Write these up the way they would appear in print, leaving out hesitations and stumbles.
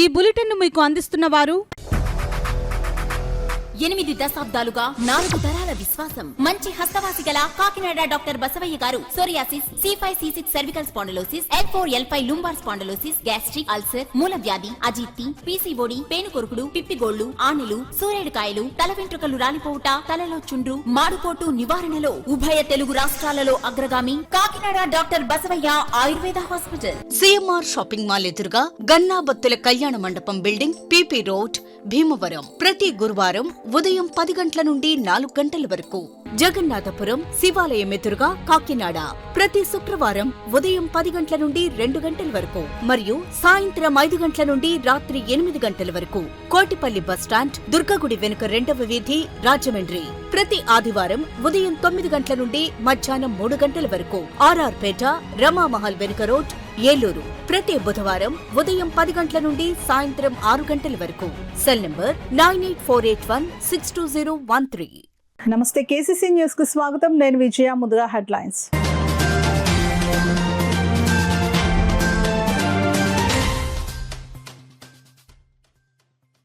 ఈ బులెటిన్ మీకు అందిస్తున్న వారు 8 దశాబ్దాలుగా 4 తరాల విశ్వాసం. మంచి హస్తవాసి గల కాకినాడ డాక్టర్ బసవయ్య గారు psoriasis, C5C6 cervical spondylosis, L4L5 lumbar spondylosis, gastric ulcer, మూల వ్యాధి, అజీర్తి, పీసీఓడి, పేనుకొరుకుడు, పిప్పిగోళ్లు, ఆనెలు, సూరేడుకాయలు, తల వెంట్రుకలు రాలిపోవుట, తలలో చుండ్రు, మాడుకోటు నివారణలో ఉభయ తెలుగు రాష్ట్రాలలో అగ్రగామి Kakinada doctor Basavaiah Ayurveda hospital. CMR shopping mall ఎదురుగా గన్నాబత్తుల కళ్యాణ మండపం బిల్డింగ్, పిపి రోడ్, భీమవరం. ప్రతి గురువారం ఉదయం 10 గంటల నుండి 4 గంటల వరకు. జగన్నాథపురం శివాలయం ఎదురుగా కాకినాడ ప్రతి శుక్రవారం ఉదయం 10 గంటల నుండి 2 గంటల వరకు మరియు సాయంత్రం 5 గంటల నుండి రాత్రి 8 గంటల వరకు. కోటిపల్లి బస్టాండ్, దుర్గగుడి వెనుక 2వ వీధి, రాజమండ్రి. ప్రతి ఆదివారం ఉదయం 9 గంటల నుండి మధ్యాహ్నం 3 గంటల వరకు. ఆర్ఆర్ పేట, రమామహల్ వెనుక రోడ్, ఏలూరు. ప్రతి బుధవారం ఉదయం 10 గంటల నుండి సాయంత్రం 6 గంటల వరకు. Cell number 9848162013. నమస్తే, కేసీసీ న్యూస్ కు స్వాగతం. నేను విజయ. ముందుగా హెడ్లైన్స్.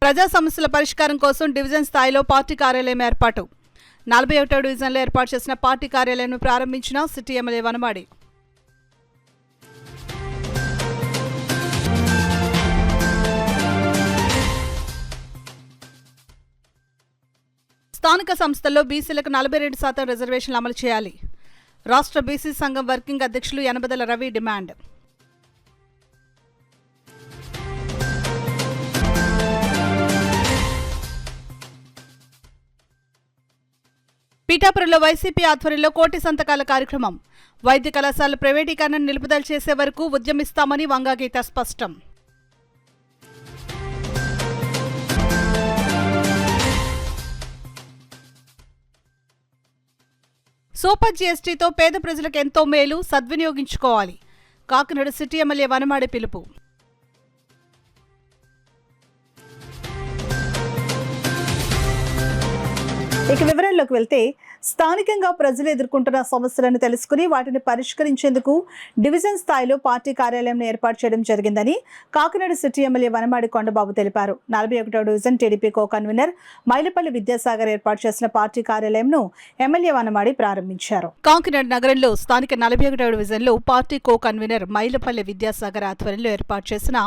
ప్రజా సమస్యల పరిష్కారం కోసం డివిజన్ స్థాయిలో పార్టీ కార్యాలయం ఏర్పాటు. 41వ డివిజన్లో ఏర్పాటు చేసిన పార్టీ కార్యాలయాన్ని ప్రారంభించిన సిటీ ఎమ్మెల్యే వనమాడి. స్థానిక సంస్థల్లో బీసీలకు 42% రిజర్వేషన్లు అమలు చేయాలి. రాష్ట్ర బీసీ సంఘం వర్కింగ్ అధ్యక్షులు యనబదల రవి డిమాండ్. పీఠాపురంలో వైసీపీ ఆధ్వర్యంలో కోటి సంతకాల కార్యక్రమం. వైద్య కళాశాల ప్రైవేటీకరణను నిలుపుదల చేసే వరకు ఉద్యమిస్తామని వంగాగీత స్పష్టం. సూపర్ జీఎస్టీతో పేద ప్రజలకు ఎంతో మేలు, సద్వినియోగించుకోవాలి. కాకినాడ సిటీ ఎమ్మెల్యే వనమాడి పిలుపు. ఇక వివరాల్లోకి వెళ్తే, స్థానికంగా ప్రజలు ఎదుర్కొంటున్న సమస్యలను తెలుసుకుని వాటిని పరిష్కరించేందుకు డివిజన్ స్థాయిలో పార్టీ కార్యాలయం ఏర్పాటు చేయడం జరిగిందని కాకినాడ సిటీ ఎమ్మెల్యే వనమాడి కొండబాబు తెలిపారు. 41వ division TDP co convener Mylapalli Vidyasagar ఏర్పాటు చేసిన పార్టీ కార్యాలయంను ఎమ్మెల్యే వనమాడి ప్రారంభించారు. కాకినాడ నగరంలో స్థానిక 41వ డివిజన్లో పార్టీ కో కన్వీనర్ మైలపల్లి విద్యాసాగర్ ఆధ్వర్యంలో ఏర్పాటు చేసిన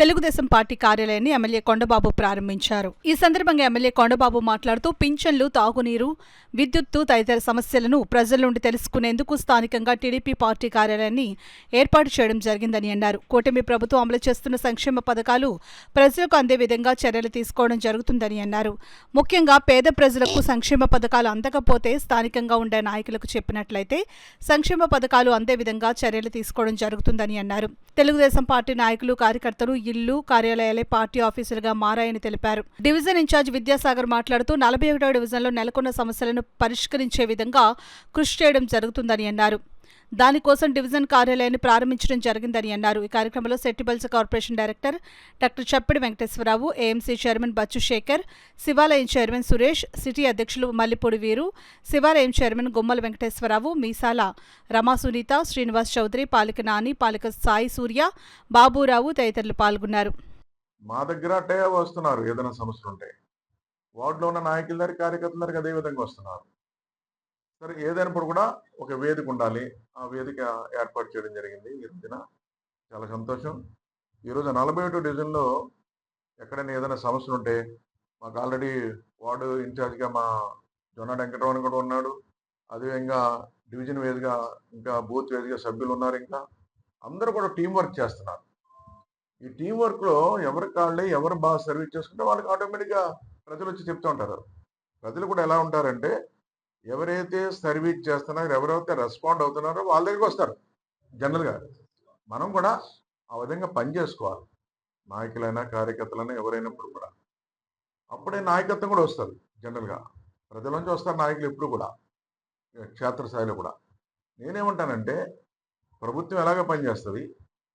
తెలుగుదేశం పార్టీ కార్యాలయాన్ని ఎమ్మెల్యే కొండబాబు ప్రారంభించారు. ఈ సందర్భంగా ఎమ్మెల్యే కొండబాబు మాట్లాడుతూ పింఛన్లు, తాగునీరు, విద్యుత్తు తదితర సమస్యలను ప్రజల నుండి తెలుసుకునేందుకు స్థానికంగా టీడీపీ పార్టీ కార్యాలయాన్ని ఏర్పాటు చేయడం జరిగిందని అన్నారు. కూటమి ప్రభుత్వం అమలు చేస్తున్న సంక్షేమ పథకాలు ప్రజలకు అందే విధంగా చర్యలు తీసుకోవడం జరుగుతుందని అన్నారు. ముఖ్యంగా పేద ప్రజలకు సంక్షేమ పథకాలు అందకపోతే స్థానికంగా ఉండే నాయకులకు చెప్పినట్లయితే సంక్షేమ పథకాలు అందే విధంగా చర్యలు తీసుకోవడం జరుగుతుందని అన్నారు. తెలుగుదేశం పార్టీ నాయకులు, కార్యకర్తలు ఇల్లు, కార్యాలయాలే పార్టీ ఆఫీసులుగా మారాయని తెలిపారు. డివిజన్ ఇన్ఛార్జ్ విద్యాసాగర్ మాట్లాడుతూ 41వ డివిజన్లో నెలకొన్న సమస్యలను పరిష్కరించే విధంగా కృషి చేయడం జరుగుతుందని అన్నారు. దానికోసం డివిజన్ కార్యాలయాన్ని ప్రారంభించడం జరిగిందని అన్నారు. ఈ కార్యక్రమంలో సెట్టిబల్స్ కార్పొరేషన్ డైరెక్టర్ డాక్టర్ చప్పిడి వెంకటేశ్వరరావు, ఏఎంసీ చైర్మన్ బచ్చు శేఖర్, శివాలయం చైర్మన్ సురేష్, సిటీ అధ్యక్షులు మల్లిపూడి వీరు, శివాలయం చైర్మన్ గుమ్మల వెంకటేశ్వరరావు, మీసాల రమా సునీత, శ్రీనివాస్ చౌదరి, పాలిక నాని, పాలిక సాయి సూర్య, బాబురావు తదితరులు పాల్గొన్నారు. మా దగ్గర అట్టే వస్తున్నారు. ఏదైనా సమస్యలు ఉంటాయి, వార్డులో ఉన్న నాయకుల దగ్గర, కార్యకర్తల దగ్గర అదే విధంగా వస్తున్నారు. సరే, ఏదైనప్పుడు కూడా ఒక వేదిక ఉండాలి. ఆ వేదిక ఏర్పాటు చేయడం జరిగింది ఈ రోజున. చాలా సంతోషం. ఈరోజు 41వ డివిజన్లో ఎక్కడైనా ఏదైనా సమస్యలు ఉంటే మాకు ఆల్రెడీ వార్డు ఇన్ఛార్జ్గా మా జొన్న వెంకటరమణ కూడా ఉన్నాడు. అదేవిధంగా డివిజన్ వేదిగా ఇంకా బూత్ వేదిగా సభ్యులు ఉన్నారు. ఇంకా అందరూ కూడా టీం వర్క్ చేస్తున్నారు. ఈ టీం వర్క్లో ఎవరి కాళ్ళే ఎవరు బాగా సర్వీస్ చేసుకుంటే వాళ్ళకి ఆటోమేటిక్గా ప్రజలు వచ్చి చెప్తూ ఉంటారు. ప్రజలు కూడా ఎలా ఉంటారంటే, ఎవరైతే సర్వీస్ చేస్తున్నారో, ఎవరైతే రెస్పాండ్ అవుతున్నారో వాళ్ళ దగ్గరికి వస్తారు. జనరల్గా మనం కూడా ఆ విధంగా పని చేసుకోవాలి. నాయకులైనా, కార్యకర్తలైనా, ఎవరైనప్పుడు కూడా అప్పుడే నాయకత్వం కూడా వస్తుంది. జనరల్గా ప్రజల నుంచి వస్తారు నాయకులు ఎప్పుడు కూడా, క్షేత్రస్థాయిలో కూడా. నేనేమంటానంటే, ప్రభుత్వం ఎలాగ పనిచేస్తుంది,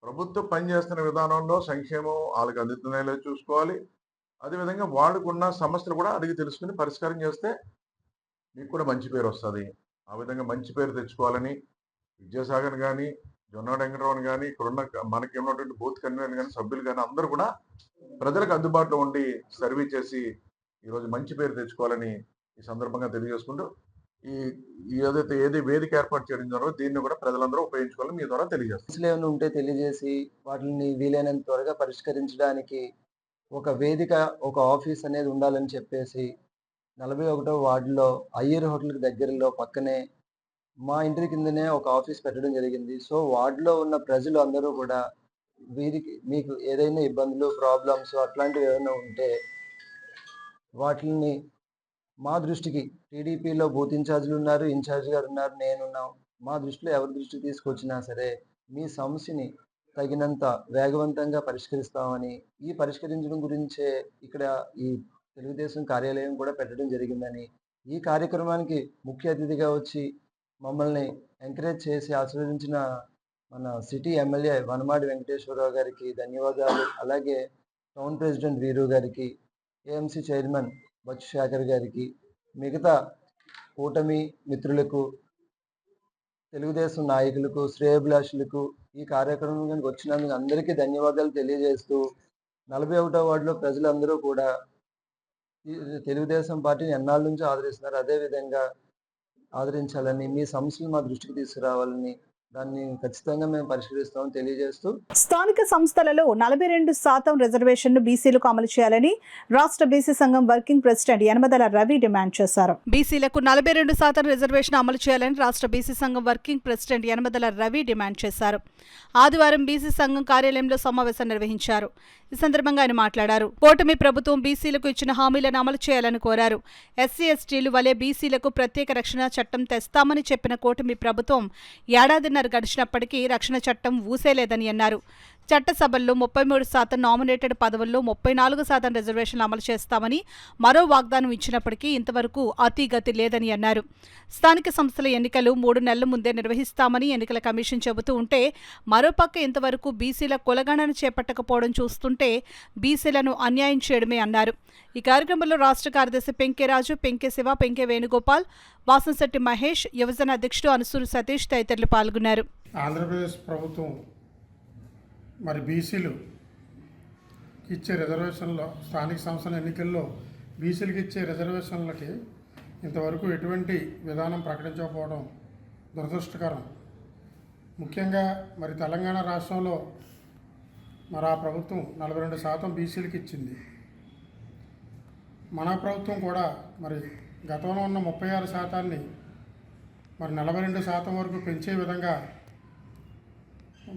ప్రభుత్వం పనిచేస్తున్న విధానంలో సంక్షేమం వాళ్ళకి అందుతున్నాయో చూసుకోవాలి. అదేవిధంగా వాళ్ళకున్న సమస్యలు కూడా అడిగి తెలుసుకుని పరిష్కారం చేస్తే మీకు కూడా మంచి పేరు వస్తుంది. ఆ విధంగా మంచి పేరు తెచ్చుకోవాలని విద్యాసాగర్ కానీ, జొన్న వెంకటరమణ కానీ ఇక్కడున్న మనకి ఉన్నటువంటి బూత్ కన్వీనర్ కానీ సభ్యులు కానీ అందరూ కూడా ప్రజలకు అందుబాటులో ఉండి సర్వీస్ చేసి ఈరోజు మంచి పేరు తెచ్చుకోవాలని ఈ సందర్భంగా తెలియజేసుకుంటూ ఏది వేదిక ఏర్పాటు చేయడం జరగదో దీన్ని కూడా ప్రజలందరూ ఉపయోగించుకోవాలని మీ ద్వారా తెలియజేస్తాం. ఏమైనా ఉంటే తెలియజేసి వాటిని వీలైనంత త్వరగా పరిష్కరించడానికి ఒక వేదిక, ఒక ఆఫీస్ అనేది ఉండాలని చెప్పేసి 41వ వార్డులో అయ్యర్ హోటల్కి దగ్గరలో పక్కనే మా ఇంటి కిందనే ఒక ఆఫీస్ పెట్టడం జరిగింది. సో వార్డులో ఉన్న ప్రజలు అందరూ కూడా వీరికి మీకు ఏదైనా ఇబ్బందులు, ప్రాబ్లమ్స్ అట్లాంటివి ఏమైనా ఉంటే వాటిని మా దృష్టికి టీడీపీలో బూత్ ఇన్ఛార్జీలు ఉన్నారు, ఇన్ఛార్జ్ గారు ఉన్నారు, నేనున్నాం. మా దృష్టిలో ఎవరి దృష్టికి తీసుకొచ్చినా సరే మీ సమస్యని తగినంత వేగవంతంగా పరిష్కరిస్తామని, ఈ పరిష్కరించడం గురించే ఇక్కడ ఈ తెలుగుదేశం కార్యాలయం కూడా పెట్టడం జరిగిందని, ఈ కార్యక్రమానికి ముఖ్య అతిథిగా వచ్చి మమ్మల్ని ఎంకరేజ్ చేసి ఆశీర్వదించిన మన సిటీ ఎమ్మెల్యే వనమాడి వెంకటేశ్వరరావు గారికి ధన్యవాదాలు. అలాగే టౌన్ ప్రెసిడెంట్ వీరు గారికి, ఏఎంసీ చైర్మన్ బచ్చు శేఖర్ గారికి, మిగతా కూటమి మిత్రులకు, తెలుగుదేశం నాయకులకు, శ్రేయోభిలాషులకు ఈ కార్యక్రమానికి వచ్చినందుకు అందరికీ ధన్యవాదాలు తెలియజేస్తూ 41వ వార్డులో ప్రజలందరూ కూడా తెలుగుదేశం పార్టీని ఎన్నాళ్ళ నుంచి ఆదరిస్తున్నారు. అదేవిధంగా ఆదరించాలని, మీ సమస్యలు మా దృష్టికి తీసుకురావాలని, దాన్ని ఖచ్చితంగా మేము పరిష్కరిస్తామని తెలియజేస్తూ స్థానిక సంస్థలలో 42% రిజర్వేషన్ను బీసీలకు అమలు చేయాలని రాష్ట్ర బీసీ సంఘం working president Yanamadala Ravi demand చేశారు. బీసీలకు 42% రిజర్వేషన్ అమలు చేయాలని రాష్ట్ర బీసీ సంఘం working president Yanamadala Ravi demand చేశారు. ఆదివారం బీసీ సంఘం కార్యాలయంలో సమావేశం నిర్వహించారు. ఈ సందర్భంగా ఆయన మాట్లాడారు. కూటమి ప్రభుత్వం బీసీలకు ఇచ్చిన హామీలను అమలు చేయాలని కోరారు. ఎస్సీ ఎస్టీలు వలె బీసీలకు ప్రత్యేక రక్షణ చట్టం తెస్తామని చెప్పిన కూటమి ప్రభుత్వం ఏడాదిన్నర గడిచినప్పటికీ రక్షణ చట్టం ఊసేలేదని అన్నారు. చట్టసభల్లో 33% నామినేటెడ్ పదవుల్లో 34% రిజర్వేషన్లు అమలు చేస్తామని మరో వాగ్దానం ఇచ్చినప్పటికీ ఇంతవరకు అతిగతి లేదని అన్నారు. స్థానిక సంస్థల ఎన్నికలు 3 నెలల ముందే నిర్వహిస్తామని ఎన్నికల కమిషన్ చెబుతూ ఉంటే, మరోపక్క ఇంతవరకు బీసీల కులగణన చేపట్టకపోవడం చూస్తుంటే బీసీలను అన్యాయం చేయడమే అన్నారు. ఈ కార్యక్రమంలో రాష్ట్ర కార్యదర్శి పెంకే రాజు, పెంకే శివ, పెంకే వేణుగోపాల్, వాసంశెట్టి మహేష్, యువజన అధ్యక్షుడు అనుసూరు సతీష్ తదితరులు పాల్గొన్నారు. ఆంధ్రప్రదేశ్ ప్రభుత్వం మరి బీసీలు ఇచ్చే రిజర్వేషన్లో, స్థానిక సంస్థల ఎన్నికల్లో బీసీలకు ఇచ్చే రిజర్వేషన్లకి ఇంతవరకు ఎటువంటి విధానం ప్రకటించకపోవడం దురదృష్టకరం. ముఖ్యంగా మరి తెలంగాణ రాష్ట్రంలో మరి ఆ ప్రభుత్వం 42% బీసీలకు ఇచ్చింది. మన ప్రభుత్వం కూడా మరి గతంలో ఉన్న 36% మరి 42% వరకు పెంచే విధంగా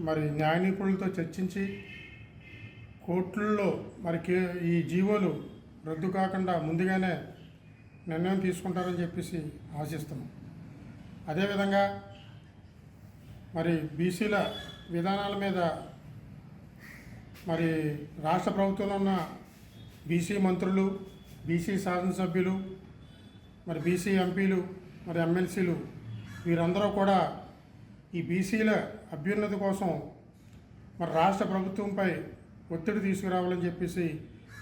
మరి న్యాయ నిపుణులతో చర్చించి కోర్టుల్లో మరి ఈ జీవోలు రద్దు కాకుండా ముందుగానే నిర్ణయం తీసుకుంటారని చెప్పేసి ఆశిస్తున్నాం. అదేవిధంగా మరి బీసీల విధానాల మీద మరి రాష్ట్ర ప్రభుత్వంలో ఉన్న బీసీ మంత్రులు, బీసీ శాసనసభ్యులు, మరి బీసీ ఎంపీలు, మరి ఎమ్మెల్సీలు వీరందరూ కూడా ఈ బీసీల అభ్యున్నతి కోసం మరి రాష్ట్ర ప్రభుత్వంపై ఒత్తిడి తీసుకురావాలని చెప్పేసి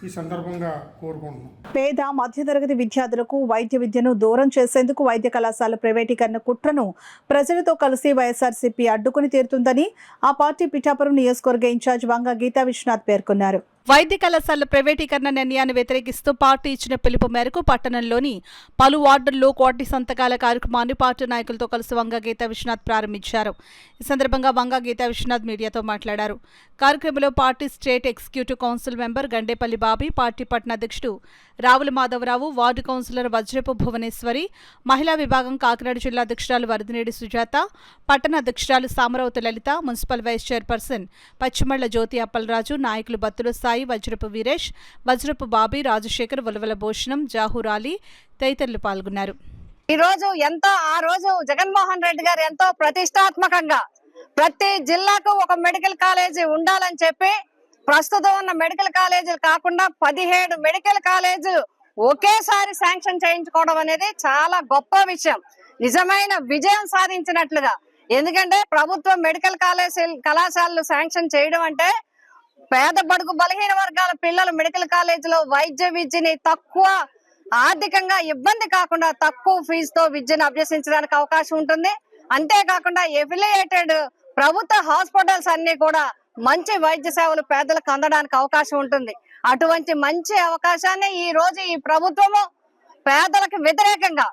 ఈ సందర్భంగా కోరుకుంటున్నాం. పేద మధ్యతరగతి విద్యార్థులకు వైద్య విద్యను దూరం చేసేందుకు వైద్య కళాశాల ప్రైవేటీకరణ కుట్రను ప్రజలతో కలిసి వైఎస్ఆర్సీపీ అడ్డుకుని తీరుతుందని ఆ పార్టీ పిఠాపురం నియోజకవర్గ ఇన్ఛార్జ్ వంగ గీతా విశ్వనాథ్ పేర్కొన్నారు. వైద్య కళాశాల ప్రైవేటీకరణ నిర్ణయాన్ని వ్యతిరేకిస్తూ పార్టీ ఇచ్చిన పిలుపు మేరకు పట్టణంలోని పలు వార్డుల్లో కోటి సంతకాల కార్యక్రమాన్ని పార్టీ నాయకులతో కలిసి వంగ గీతా విశ్వనాథ్ ప్రారంభించారు. ఈ సందర్భంగా వంగ గీతా విశ్వనాథ్ మీడియాతో మాట్లాడారు. కార్యక్రమంలో party state executive council member Gandepalli Bobby, party పట్టణ అధ్యక్షుడు రావుల మాధవరావు, వార్డు కౌన్సిలర్ వజ్రపు భువనేశ్వరి, మహిళా విభాగం కాకినాడ జిల్లా అధ్యక్షురాలు వరదినేడి సుజాత, పట్టణ అధ్యక్షురాలు సామరావతి లలిత, మున్సిపల్ వైస్ చైర్పర్సన్ పచ్చిమళ్ల జ్యోతి అప్పలరాజు, నాయకులు బత్తుల సాయి, వజ్రపు వీరేష్, వజ్రపు బాబీ, రాజశేఖర్, ఉలవల భూషణం, జాహూరాలి తదితరులు పాల్గొన్నారు. ఈరోజు ఆ రోజు జగన్మోహన్ రెడ్డి గారు ఎంతో ప్రతిష్టాత్మకంగా ప్రతి జిల్లాకు ఒక మెడికల్ కాలేజీ ఉండాలని చెప్పి, ప్రస్తుతం ఉన్న మెడికల్ కాలేజీలు కాకుండా 17 మెడికల్ కాలేజీలు ఒకేసారి శాంక్షన్ చేయించుకోవడం అనేది చాలా గొప్ప విషయం, నిజమైన విజయం సాధించినట్లుగా. ఎందుకంటే ప్రభుత్వం మెడికల్ కళాశాలలు శాంక్షన్ చేయడం అంటే పేద బడుగు బలహీన వర్గాల పిల్లలు మెడికల్ కాలేజీలో వైద్య విద్యని తక్కువ ఆర్థికంగా ఇబ్బంది కాకుండా తక్కువ ఫీజుతో విద్యను అభ్యసించడానికి అవకాశం ఉంటుంది. అంతేకాకుండా ఎఫిలియేటెడ్ ప్రభుత్వ హాస్పిటల్స్ అన్ని కూడా మంచి వైద్య సేవలు పేదలకు అందడానికి అవకాశం ఉంటుంది. అటువంటి మంచి అవకాశాన్ని ఈ రోజు ఈ ప్రభుత్వము పేదలకు వ్యతిరేకంగా,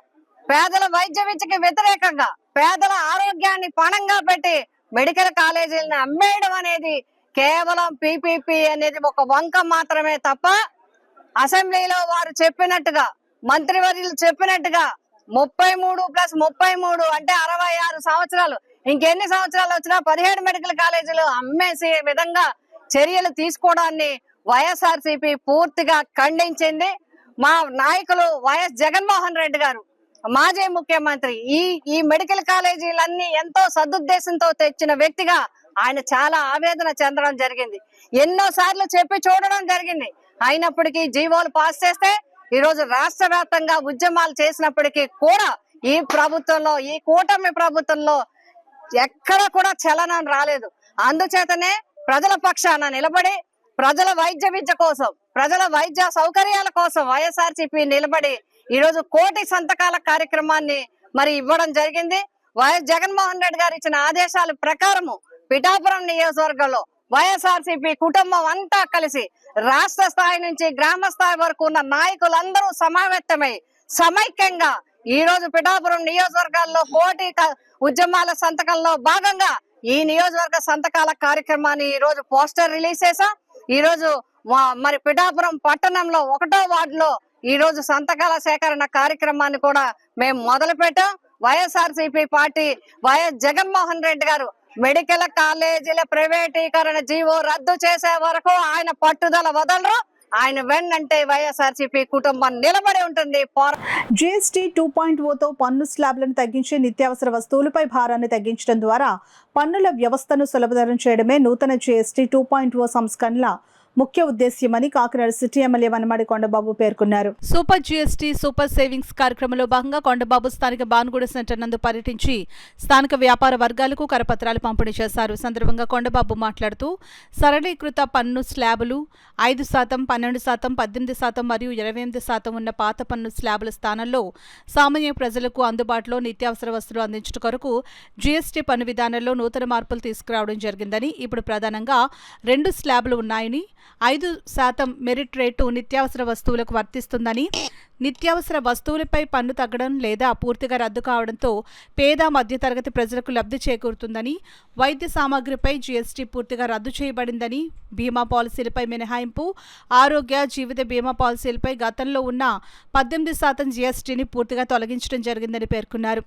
పేదల వైద్య విద్యకి వ్యతిరేకంగా, పేదల ఆరోగ్యాన్ని పణంగా పెట్టి మెడికల్ కాలేజీలను అమ్మేయడం అనేది కేవలం పీపీపీ అనేది ఒక వంక మాత్రమే తప్ప, అసెంబ్లీలో వారు చెప్పినట్టుగా, మంత్రివర్యులు చెప్పినట్టుగా 33+33 అంటే 66 సంవత్సరాలు, ఇంకెన్ని సంవత్సరాలు వచ్చినా 17 మెడికల్ కాలేజీలు అమ్మేసే విధంగా చర్యలు తీసుకోవడాన్ని వైఎస్ఆర్సీపీ పూర్తిగా ఖండించింది. మా నాయకులు వైఎస్ జగన్మోహన్ రెడ్డి గారు, మాజీ ముఖ్యమంత్రి, ఈ మెడికల్ కాలేజీలన్నీ ఎంతో సదుద్దేశంతో తెచ్చిన వ్యక్తిగా ఆయన చాలా ఆవేదన చెందడం జరిగింది. ఎన్నో సార్లు చెప్పి చూడడం జరిగింది. అయినప్పటికీ జీవోలు పాస్ చేస్తే ఈ రోజు రాష్ట్ర వ్యాప్తంగా ఉద్యమాలు చేసినప్పటికీ కూడా ఈ ప్రభుత్వంలో, ఈ కూటమి ప్రభుత్వంలో ఎక్కడ కూడా చలనం రాలేదు. అందుచేతనే ప్రజల పక్షాన నిలబడి, ప్రజల వైద్య విద్య కోసం, ప్రజల వైద్య సౌకర్యాల కోసం వైఎస్ఆర్సీపీ నిలబడి ఈ రోజు 1,00,00,000 సంతకాల కార్యక్రమాన్ని మరి ఇవ్వడం జరిగింది. వైఎస్ జగన్మోహన్ రెడ్డి గారు ఇచ్చిన ఆదేశాల ప్రకారము పిఠాపురం నియోజకవర్గంలో వైఎస్ఆర్సీపీ కుటుంబం అంతా కలిసి రాష్ట్ర స్థాయి నుంచి గ్రామ స్థాయి వరకు ఉన్న నాయకులందరూ సమావేశమై సమైక్యంగా ఈ రోజు పిఠాపురం నియోజకవర్గాల్లో 1,00,00,000 ఉద్యమాల సంతకంలో భాగంగా ఈ నియోజకవర్గ సంతకాల కార్యక్రమాన్ని ఈ రోజు పోస్టర్ రిలీజ్ చేశాం. ఈ రోజు మరి పిఠాపురం పట్టణంలో 1వ వార్డులో ఈ రోజు సంతకాల సేకరణ కార్యక్రమాన్ని కూడా మేము మొదలు పెట్టాం. వైఎస్ఆర్సీపీ పార్టీ వైఎస్ జగన్మోహన్ రెడ్డి గారు మెడికల్ కాలేజీల ప్రైవేటీకరణ జీవో రద్దు చేసే వరకు ఆయన పట్టుదల వదలరు. ఆయన వెన్నంటే వైఎస్ఆర్సీపీ కుటుంబం నిలబడి ఉంటుంది. జీఎస్టీ 2.0తో పన్ను స్లాబ్లను తగ్గించి నిత్యావసర వస్తువులపై భారాన్ని తగ్గించడం ద్వారా పన్నుల వ్యవస్థను సులభతరం చేయడమే నూతన జీఎస్టీ 2.0 సంస్కరణల ముఖ్య ఉద్దేశ్యమని కాకినాడ సిటీ ఎమ్మెల్యే వనమాడి కొండబాబు పేర్కొన్నారు. సూపర్ జీఎస్టీ సూపర్ సేవింగ్స్ కార్యక్రమంలో భాగంగా కొండబాబు స్థానిక బాన్గూడ సెంటర్ నందు పర్యటించి స్థానిక వ్యాపార వర్గాలకు కరపత్రాలు పంపిణీ చేశారు. సందర్భంగా కొండబాబు మాట్లాడుతూ సరళీకృత పన్ను స్లాబులు 5%, 12%, 18% మరియు 28% ఉన్న పాత పన్ను స్లాబుల స్థానంలో సామాన్య ప్రజలకు అందుబాటులో నిత్యావసర వస్తువులు అందించడం కొరకు జీఎస్టీ పన్ను విధానంలో నూతన మార్పులు తీసుకురావడం జరిగిందని, ఇప్పుడు ప్రధానంగా 2 స్లాబులు ఉన్నాయని, 5% మెరిట్ రేటు నిత్యావసర వస్తువులకు వర్తిస్తుందని, నిత్యావసర వస్తువులపై పన్ను తగ్గడం లేదా పూర్తిగా రద్దు కావడంతో పేద మధ్యతరగతి ప్రజలకు లబ్ధి చేకూరుతుందని, వైద్య సామాగ్రిపై జీఎస్టీ పూర్తిగా రద్దు చేయబడిందని, బీమా పాలసీలపై మినహాయింపు, ఆరోగ్య జీవిత బీమా పాలసీలపై గతంలో ఉన్న 18% జీఎస్టీని పూర్తిగా తొలగించడం జరిగిందని పేర్కొన్నారు.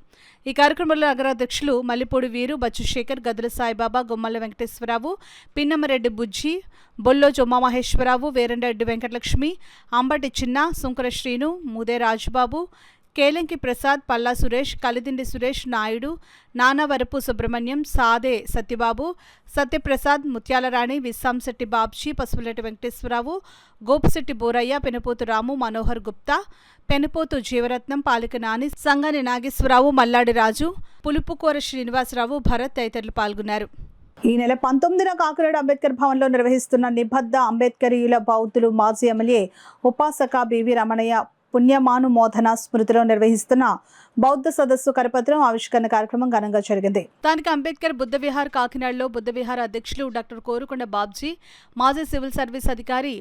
ఈ కార్యక్రమంలో నగరాధ్యక్షులు మల్లిపూడి వీరు, బచ్చు శేఖర్, గదుల సాయిబాబా, గుమ్మల వెంకటేశ్వరరావు, పిన్నమరెడ్డి బుజ్జి, బొల్లో ఉమామహేశ్వరరావు, వేరంరెడ్డి వెంకటలక్ష్మి, అంబటి చిన్న, సుంకర శ్రీను, ముదే రాజుబాబు, కేలంకి ప్రసాద్, పల్లా సురేష్, కలిదిండి సురేష్ నాయుడు, నానావరపు సుబ్రహ్మణ్యం, సాదే సత్యబాబు, సత్యప్రసాద్, ముత్యాలరాణి, విస్సాంశెట్టి బాబ్జీ, పసుపులెట్టి వెంకటేశ్వరరావు, గోపిశెట్టి బోరయ్య, పెనుపోతు రాము, మనోహర్ గుప్తా, పెనుపోతు జీవరత్నం, పాలిక నాని, సంగాని నాగేశ్వరరావు, మల్లాడి రాజు, పులుపుకోర శ్రీనివాసరావు, భరత్ తదితరులు పాల్గొన్నారు. ఈ నెల 19న కాకినాడ అంబేద్కర్ భవన్లో నిర్వహిస్తున్న నిబద్ధ అంబేద్కరీయుల బౌద్ధులు మాజీ ఎమ్మెల్యే ఉపాసక బివి రమణయ్య పుణ్యమానుమోదన స్మృతిలో నిర్వహిస్తున్న బౌద్ధ సదస్సు కరపత్రం ఆవిష్కరణ కార్యక్రమం ఘనంగా జరిగింది. స్థానిక అంబేద్కర్ బుద్ధ విహార్ కాకినాడలో బుద్ధ విహార్ అధ్యక్షులు డాక్టర్ కోరుకొండ బాబ్జీ, మాజీ సివిల్ సర్వీస్ అధికారి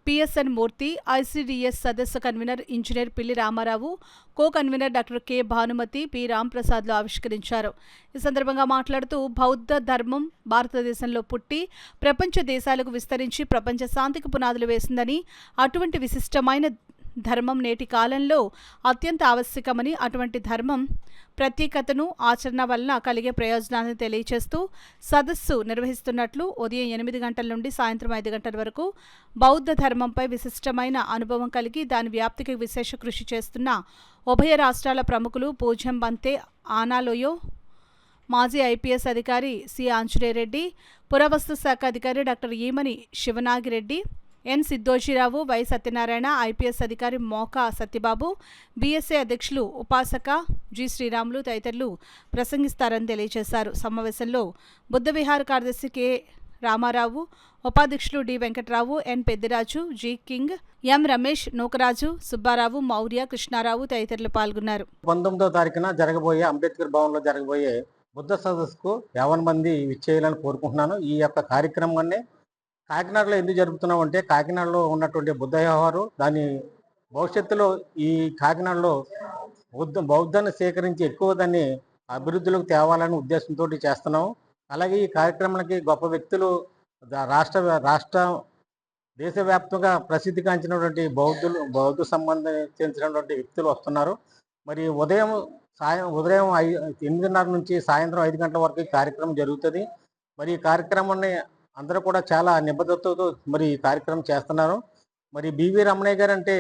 పిఎస్ఎన్ మూర్తి, ఐసిడిఎస్ సదస్సు convener engineer Pilli Ramarao, co convener doctor K Bhanumathi, P రాంప్రసాద్లు ఆవిష్కరించారు. ఈ సందర్భంగా మాట్లాడుతూ బౌద్ధ ధర్మం భారతదేశంలో పుట్టి ప్రపంచ దేశాలకు విస్తరించి ప్రపంచ శాంతికి పునాదులు వేసిందని, అటువంటి విశిష్టమైన ధర్మం నేటి కాలంలో అత్యంత ఆవశ్యకమని, అటువంటి ధర్మం ప్రత్యేకతను ఆచరణ వలన కలిగే ప్రయోజనాన్ని తెలియచేస్తూ సదస్సు నిర్వహిస్తున్నట్లు ఉదయం 8 గంటల నుండి సాయంత్రం 5 గంటల వరకు బౌద్ధ ధర్మంపై విశిష్టమైన అనుభవం కలిగి దాని వ్యాప్తికి విశేష కృషి చేస్తున్న ఉభయ రాష్ట్రాల ప్రముఖులు పూజ్యం బంతే ఆనాలోయో, మాజీ ఐపీఎస్ అధికారి సి ఆంజనేయరెడ్డి, పురావస్తు శాఖ అధికారి doctor Emani Sivanagireddy, N Siddhojirao, Y Satyanarayana, IPS అధికారి మోకా సత్యబాబు, బీఎస్ఏ అధ్యక్షులు ఉపాసక జి శ్రీరాములు తదితరులు ప్రసంగిస్తారని తెలియజేశారు. సమావేశంలో బుద్ధ విహార కార్యదర్శి కె రామారావు, ఉపాధ్యక్షులు డి వెంకటరావు, ఎన్ పెద్దిరాజు, జి కింగ్, ఎం రమేష్, నూకరాజు, సుబ్బారావు, మౌర్య, కృష్ణారావు తదితరులు పాల్గొన్నారు. 19వ తారీఖున జరగబోయే అంబేద్కర్ భవన్లో జరగబోయే బుద్ధ సదస్సుకు 50 మంది విచ్చేయాలని కోరుకుంటున్నాను. ఈ యొక్క కార్యక్రమాన్ని కాకినాడలో ఎందుకు జరుపుతున్నాం అంటే, కాకినాడలో ఉన్నటువంటి బుద్ధ వ్యవహారం దాని భవిష్యత్తులో ఈ కాకినాడలో బౌద్ధాన్ని స్వీకరించి ఎక్కువ దాన్ని అభివృద్ధిలోకి తేవాలనే ఉద్దేశంతో చేస్తున్నాం. అలాగే ఈ కార్యక్రమానికి గొప్ప వ్యక్తులు రాష్ట్ర దేశవ్యాప్తంగా ప్రసిద్ధిగాంచినటువంటి బౌద్ధ సంబంధించినటువంటి వ్యక్తులు వస్తున్నారు. మరి ఉదయం 8:30 నుంచి సాయంత్రం 5 గంటల వరకు ఈ కార్యక్రమం జరుగుతుంది. మరి ఈ కార్యక్రమాన్ని అందరూ కూడా చాలా నిబద్ధతతో మరి ఈ కార్యక్రమం చేస్తున్నారు. మరి బివి రమణయ్య గారు అంటే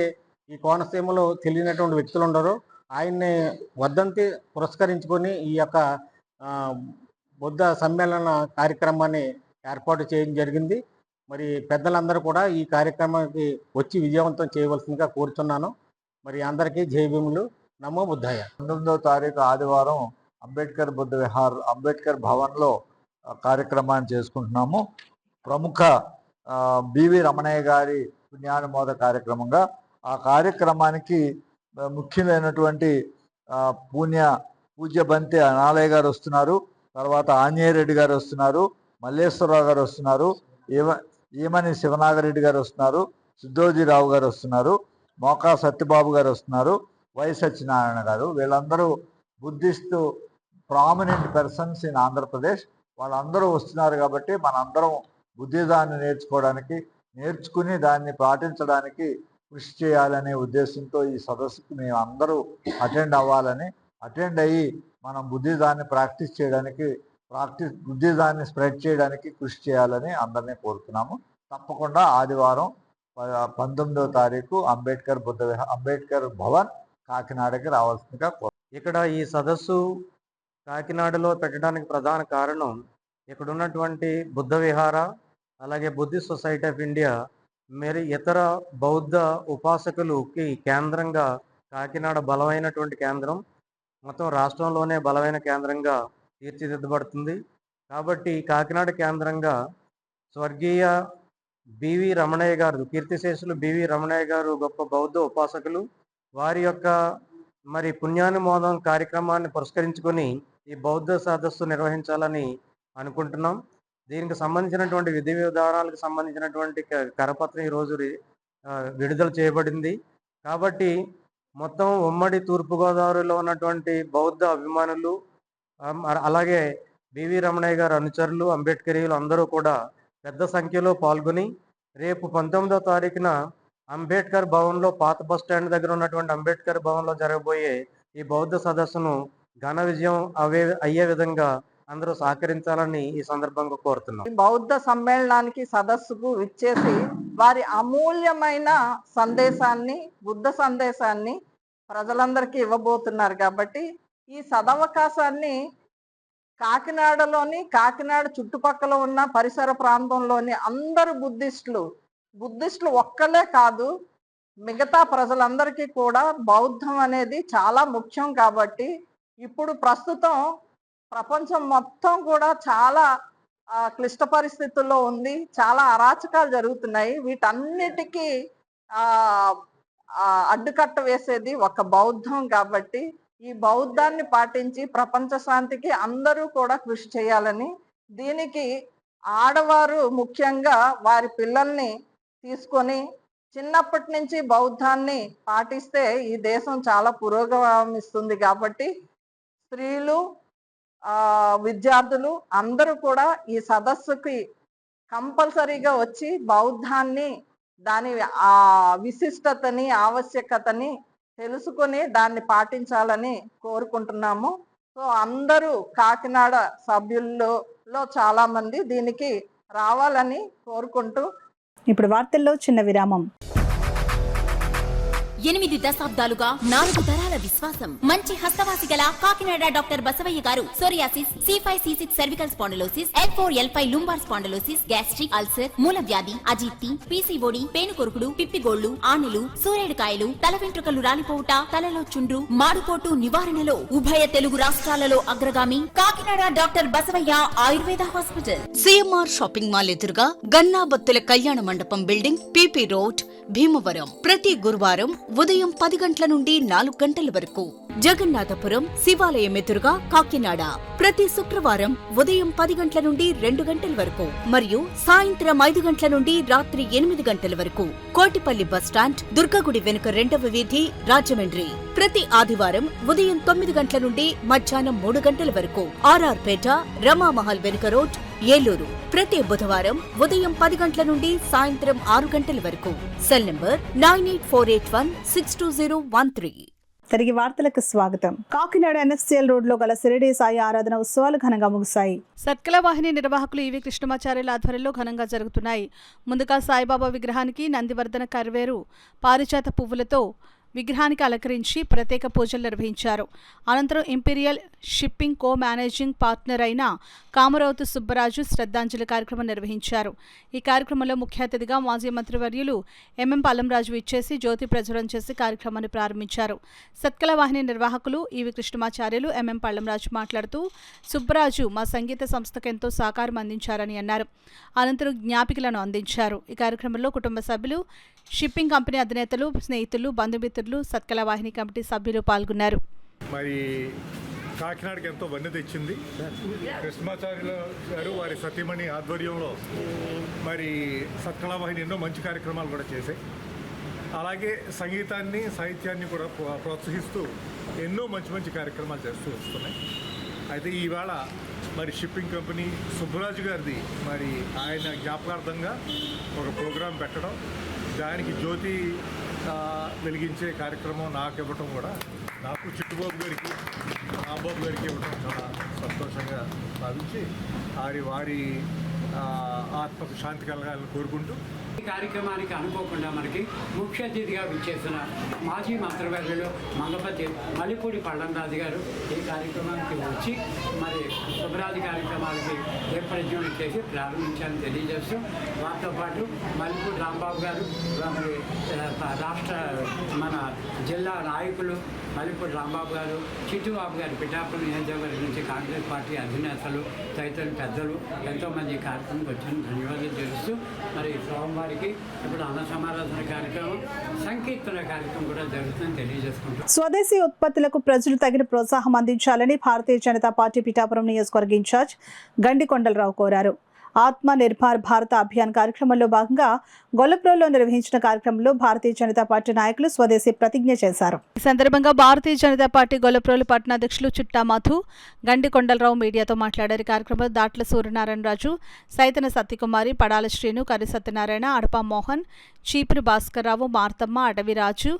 ఈ కోనసీమలో తెలియనటువంటి వ్యక్తులు ఉండరు. ఆయన్ని వర్ధంతి పురస్కరించుకొని ఈ యొక్క బుద్ధ సమ్మేళన కార్యక్రమాన్ని ఏర్పాటు చేయడం జరిగింది. మరి పెద్దలందరూ కూడా ఈ కార్యక్రమానికి వచ్చి విజయవంతం చేయవలసిందిగా కోరుతున్నాను. మరి అందరికీ జై భీములు. నమో బుద్ధాయ. 19వ తారీఖు ఆదివారం అంబేద్కర్ భవన్లో కార్యక్రమాన్ని చేసుకుంటున్నాము. ప్రముఖ బివి రమణయ్య గారి పుణ్యానుమోద కార్యక్రమంగా ఆ కార్యక్రమానికి ముఖ్యులైనటువంటి పూజ్య బంతి అనాలయ్య గారు వస్తున్నారు. తర్వాత ఆంజనేయరెడ్డి గారు వస్తున్నారు. మల్లేశ్వరరావు గారు వస్తున్నారు. ఈమని శివనాగరెడ్డి గారు వస్తున్నారు. సిద్ధోజీరావు గారు వస్తున్నారు. మోకా సత్యబాబు గారు వస్తున్నారు. వై సత్యనారాయణ గారు. వీళ్ళందరూ Buddhist prominent persons in Andhra Pradesh. వాళ్ళందరూ వస్తున్నారు కాబట్టి మనందరం బుద్ధిజాన్ని నేర్చుకుని దాన్ని పాటించడానికి కృషి చేయాలనే ఉద్దేశంతో ఈ సదస్సుకు మేము అందరూ అటెండ్ అయ్యి మనం బుద్ధిజాన్ని స్ప్రెడ్ చేయడానికి కృషి చేయాలని అందరినీ కోరుతున్నాము. తప్పకుండా ఆదివారం 19వ తారీఖు అంబేద్కర్ భవన్ కాకినాడకి రావాల్సిందిగా ఇక్కడ ఈ సదస్సు కాకినాడలో పెట్టడానికి ప్రధాన కారణం ఇక్కడ ఉన్నటువంటి బుద్ధ విహార, అలాగే బుద్ధిస్ట్ సొసైటీ ఆఫ్ ఇండియా, మరి ఇతర బౌద్ధ ఉపాసకులకి కేంద్రంగా కాకినాడ బలమైనటువంటి కేంద్రం, మొత్తం రాష్ట్రంలోనే బలమైన కేంద్రంగా తీర్చిదిద్దబడుతుంది. కాబట్టి కాకినాడ కేంద్రంగా స్వర్గీయ బివి రమణయ్య గారు, కీర్తిశేషులు బివి రమణయ్య గారు గొప్ప బౌద్ధ ఉపాసకులు. వారి యొక్క మరి పుణ్యానుమోదం కార్యక్రమాన్ని పురస్కరించుకొని ఈ బౌద్ధ సదస్సు నిర్వహించాలని అనుకుంటున్నాం. దీనికి సంబంధించినటువంటి విధి విధానాలకు సంబంధించినటువంటి కరపత్రం ఈరోజు విడుదల చేయబడింది. కాబట్టి మొత్తం ఉమ్మడి తూర్పుగోదావరిలో ఉన్నటువంటి బౌద్ధ అభిమానులు, అలాగే బివి రమణయ్య గారు అనుచరులు, అంబేద్కరీయులు అందరూ కూడా పెద్ద సంఖ్యలో పాల్గొని రేపు 19వ తారీఖున అంబేద్కర్ భవన్లో, పాత బస్ స్టాండ్ దగ్గర ఉన్నటువంటి అంబేద్కర్ భవన్లో జరగబోయే ఈ బౌద్ధ సదస్సును ఘన విజయం అయ్యే విధంగా అందరూ సహకరించాలని ఈ సందర్భంగా కోరుతున్నాం. బౌద్ధ సమ్మేళనానికి సదస్సుకు విచ్చేసి వారి అమూల్యమైన బుద్ధ సందేశాన్ని ప్రజలందరికీ ఇవ్వబోతున్నారు. కాబట్టి ఈ సదవకాశాన్ని కాకినాడ చుట్టుపక్కల ఉన్న పరిసర ప్రాంతంలోని అందరు బుద్ధిస్టులు ఒక్కలే కాదు, మిగతా ప్రజలందరికీ కూడా బౌద్ధం అనేది చాలా ముఖ్యం. కాబట్టి ఇప్పుడు ప్రస్తుతం ప్రపంచం మొత్తం కూడా చాలా క్లిష్ట పరిస్థితుల్లో ఉంది. చాలా అరాచకాలు జరుగుతున్నాయి. వీటన్నిటికీ అడ్డుకట్ట వేసేది ఒక బౌద్ధం. కాబట్టి ఈ బౌద్ధాన్ని పాటించి ప్రపంచ శాంతికి అందరూ కూడా కృషి చేయాలని, దీనికి ఆడవారు ముఖ్యంగా వారి పిల్లల్ని తీసుకొని చిన్నప్పటి నుంచి బౌద్ధాన్ని పాటిస్తే ఈ దేశం చాలా పురోగమిస్తుంది. కాబట్టి స్త్రీలు, విద్యార్థులు అందరూ కూడా ఈ సదస్సుకి కంపల్సరీగా వచ్చి బౌద్ధాన్ని, దాని విశిష్టతని, ఆవశ్యకతని తెలుసుకొని దాన్ని పాటించాలని కోరుకుంటున్నాము. సో అందరూ కాకినాడ సభ్యుల్లో చాలా మంది దీనికి రావాలని కోరుకుంటూ ఇప్పుడు వార్తల్లో చిన్న విరామం. 8 దశాబ్దాలుగా 4 తరాల విశ్వాసం. మంచి హస్తవాసి గల కాకినాడ డాక్టర్ బసవయ్య గారు psoriasis, C5, C6 cervical spondylosis, L4, L5 lumbar spondylosis, gastric ulcer, మూల వ్యాధి, అజీర్తి, PCOD, పేనుకొరుకుడు, పిప్పిగోళ్లు, ఆనెలు, సూరేడుకాయలు, తల వెంట్రుకలు రాలిపోవుట, తలలో చుండ్రు, మాడుకోటు నివారణలో ఉభయ తెలుగు రాష్ట్రాలలో అగ్రగామి Kakinada doctor Basavaiah Ayurveda hospital. CMR shopping mall ఎదురుగా గన్నాబత్తుల కళ్యాణ మండపం బిల్డింగ్, PP రోడ్, భీమవరం. ప్రతి గురువారం ఉదయం 10 గంటల నుండి 4 గంటల గంటల వరకు. జగన్నాథపురం శివాలయం ఎదురుగా కాకినాడ ప్రతి శుక్రవారం ఉదయం 10 గంటల నుండి 2 గంటల వరకు మరియు సాయంత్రం 5 గంటల నుండి రాత్రి 8 గంటల వరకు. కోటిపల్లి బస్టాండ్ దుర్గగుడి వెనుక 2వ వీధి రాజమండ్రి ప్రతి ఆదివారం ఉదయం 9 గంటల నుండి మధ్యాహ్నం 3 గంటల వరకు. ఆర్ఆర్ పేట రమామహల్ వెనుక రోడ్ ఏలూరు ప్రతి బుధవారం ఉదయం 10 గంటల నుండి సాయంత్రం 6 గంటల వరకు. Cell number 9848162013. తిరిగి వార్తలకు స్వాగతం. కాకినాడ ఎన్ఎఫ్సిఎల్ రోడ్ లో గల షిరిడి సాయి ఆరాధన ఉత్సవాలు ఘనంగా ముగిశాయి. సత్కల వాహిని నిర్వాహకులు ఈవి కృష్ణమాచార్యుల ఆధ్వర్యంలో ఘనంగా జరుగుతున్నాయి. ముందుగా సాయిబాబా విగ్రహానికి నందివర్ధన కర్వేరు పారిజాత పువ్వులతో విగ్రహానికి అలంకరించి ప్రత్యేక పూజలు నిర్వహించారు. అనంతరం ఇంపీరియల్ షిప్పింగ్ కో మేనేజింగ్ పార్ట్నర్ అయిన కామరావుతు సుబ్బరాజు శ్రద్ధాంజలి కార్యక్రమం నిర్వహించారు. ఈ కార్యక్రమంలో ముఖ్య అతిథిగా మాజీ మంత్రివర్యులు ఎంఎం పల్లంరాజు ఇచ్చేసి జ్యోతి ప్రజ్వలన చేసి కార్యక్రమాన్ని ప్రారంభించారు. సత్కల వాహిని నిర్వాహకులు ఈవి కృష్ణమాచార్యులు ఎంఎం పల్లంరాజు మాట్లాడుతూ సుబ్బరాజు మా సంగీత సంస్థకు ఎంతో సహకారం అందించారని అన్నారు. అనంతరం జ్ఞాపికలను అందించారు. ఈ కార్యక్రమంలో కుటుంబ సభ్యులు, షిప్పింగ్ కంపెనీ అధినేతలు, స్నేహితులు, బంధుమిత్రులు, సత్కల వాహిని కమిటీ సభ్యులు పాల్గొన్నారు. మరి కాకినాడకి ఎంతో వన్నె తెచ్చింది. కృష్ణమాచార్యుల గారు వారి సతీమణి ఆధ్వర్యంలో మరి సత్కల వాహిని ఎన్నో మంచి కార్యక్రమాలు కూడా చేశాయి. అలాగే సంగీతాన్ని, సాహిత్యాన్ని కూడా ప్రోత్సహిస్తూ ఎన్నో మంచి మంచి కార్యక్రమాలు చేస్తూ వస్తున్నాయి. అయితే ఈవేళ మరి షిప్పింగ్ కంపెనీ సుబ్బరాజు గారిది మరి ఆయన జ్ఞాపకార్థంగా ఒక ప్రోగ్రాం పెట్టడం, దానికి జ్యోతి వెలిగించే కార్యక్రమం నాకు ఇవ్వటం కూడా, నాకు చిట్టుబాబు గారికి, రాంబాబు గారికి ఇవ్వడం చాలా సంతోషంగా భావించి వారి ఆత్మకు శాంతి కలగాలని కోరుకుంటూ ఈ కార్యక్రమానికి అనుకోకుండా మనకి ముఖ్య అతిథిగా విచ్చేసిన మాజీ మంత్రివర్యులు మంగపతి మల్లిపూడి పళ్ళంరాజు గారు ఈ కార్యక్రమానికి వచ్చి మరి శుభరాజు కార్యక్రమాలకి ఏర్పరిచయం చేసి ప్రారంభించాలని తెలియజేస్తూ వారితో పాటు మల్లిపూడి రాంబాబు గారు, మరి రాష్ట్ర మన జిల్లా నాయకులు మల్లిపూడి రాంబాబు గారు, చిట్టుబాబు గారు పిఠాపురం నియోజకవర్గం నుంచి కాంగ్రెస్ పార్టీ అధినేతలు, తదితరులు పెద్దలు ఎంతోమంది ఈ కార్యక్రమానికి వచ్చిన ధన్యవాదాలు తెలుస్తూ మరి సోమవారికి ఇప్పుడు అన్న సమారాధన కార్యక్రమం, సంకీర్తన కార్యక్రమం కూడా జరుగుతుందని తెలియజేసుకుంటాం. స్వదేశీ ఉత్పత్తులకు ప్రజలు తగిన ప్రోత్సాహం అందించాలని భారతీయ జనతా పార్టీ పిఠాపురం నియోజకవర్గ ఇన్ఛార్జ్ గండికొండలరావు కోరారు. ఆత్మ నిర్భర్ భారత అభియాన్ కార్యక్రమంలో భాగంగా గొల్లప్రోల్లో నిర్వహించిన కార్యక్రమంలో భారతీయ జనతా పార్టీ నాయకులు స్వదేశీ ప్రతిజ్ఞ చేశారు. ఈ సందర్భంగా భారతీయ జనతా పార్టీ గొల్లప్రోలు పట్టణాధ్యక్షులు చుట్టా మధు, గండికొండలరావు మీడియాతో మాట్లాడారు. కార్యక్రమంలో దాట్ల సూర్యనారాయణరాజు, సైతన సత్యకుమారి, పడాల శ్రీను, కరి సత్యనారాయణ, అడపా మోహన్, చీపురు భాస్కర్రావు, మార్తమ్మ, అడవిరాజు,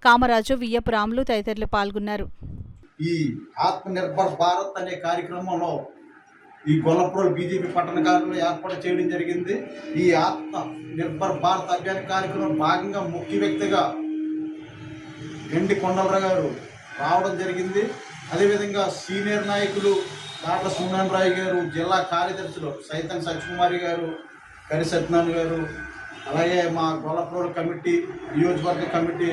కామరాజు, వియ్యపు రాములు తదితరులు పాల్గొన్నారు. ఈ ఆత్మ నిర్భర్ భారత్ అనే కార్యక్రమంలో ఈ గొల్లప్రోలు బీజేపీ పట్టణ కార్యాలయంలో ఏర్పాటు చేయడం జరిగింది. ఈ ఆత్మ నిర్భర్ భారత్ అభియాన్ కార్యక్రమం భాగంగా ముఖ్య వ్యక్తిగా గండికొండలరావు గారు రావడం జరిగింది. అదేవిధంగా సీనియర్ నాయకులు దాట్ల సూర్యనారాయణ గారు, జిల్లా కార్యదర్శులు సైతన సత్యకుమారి గారు, కరి సత్యనారాయణ గారు, అలాగే మా గొల్లప్రోలు కమిటీ, నియోజకవర్గ కమిటీ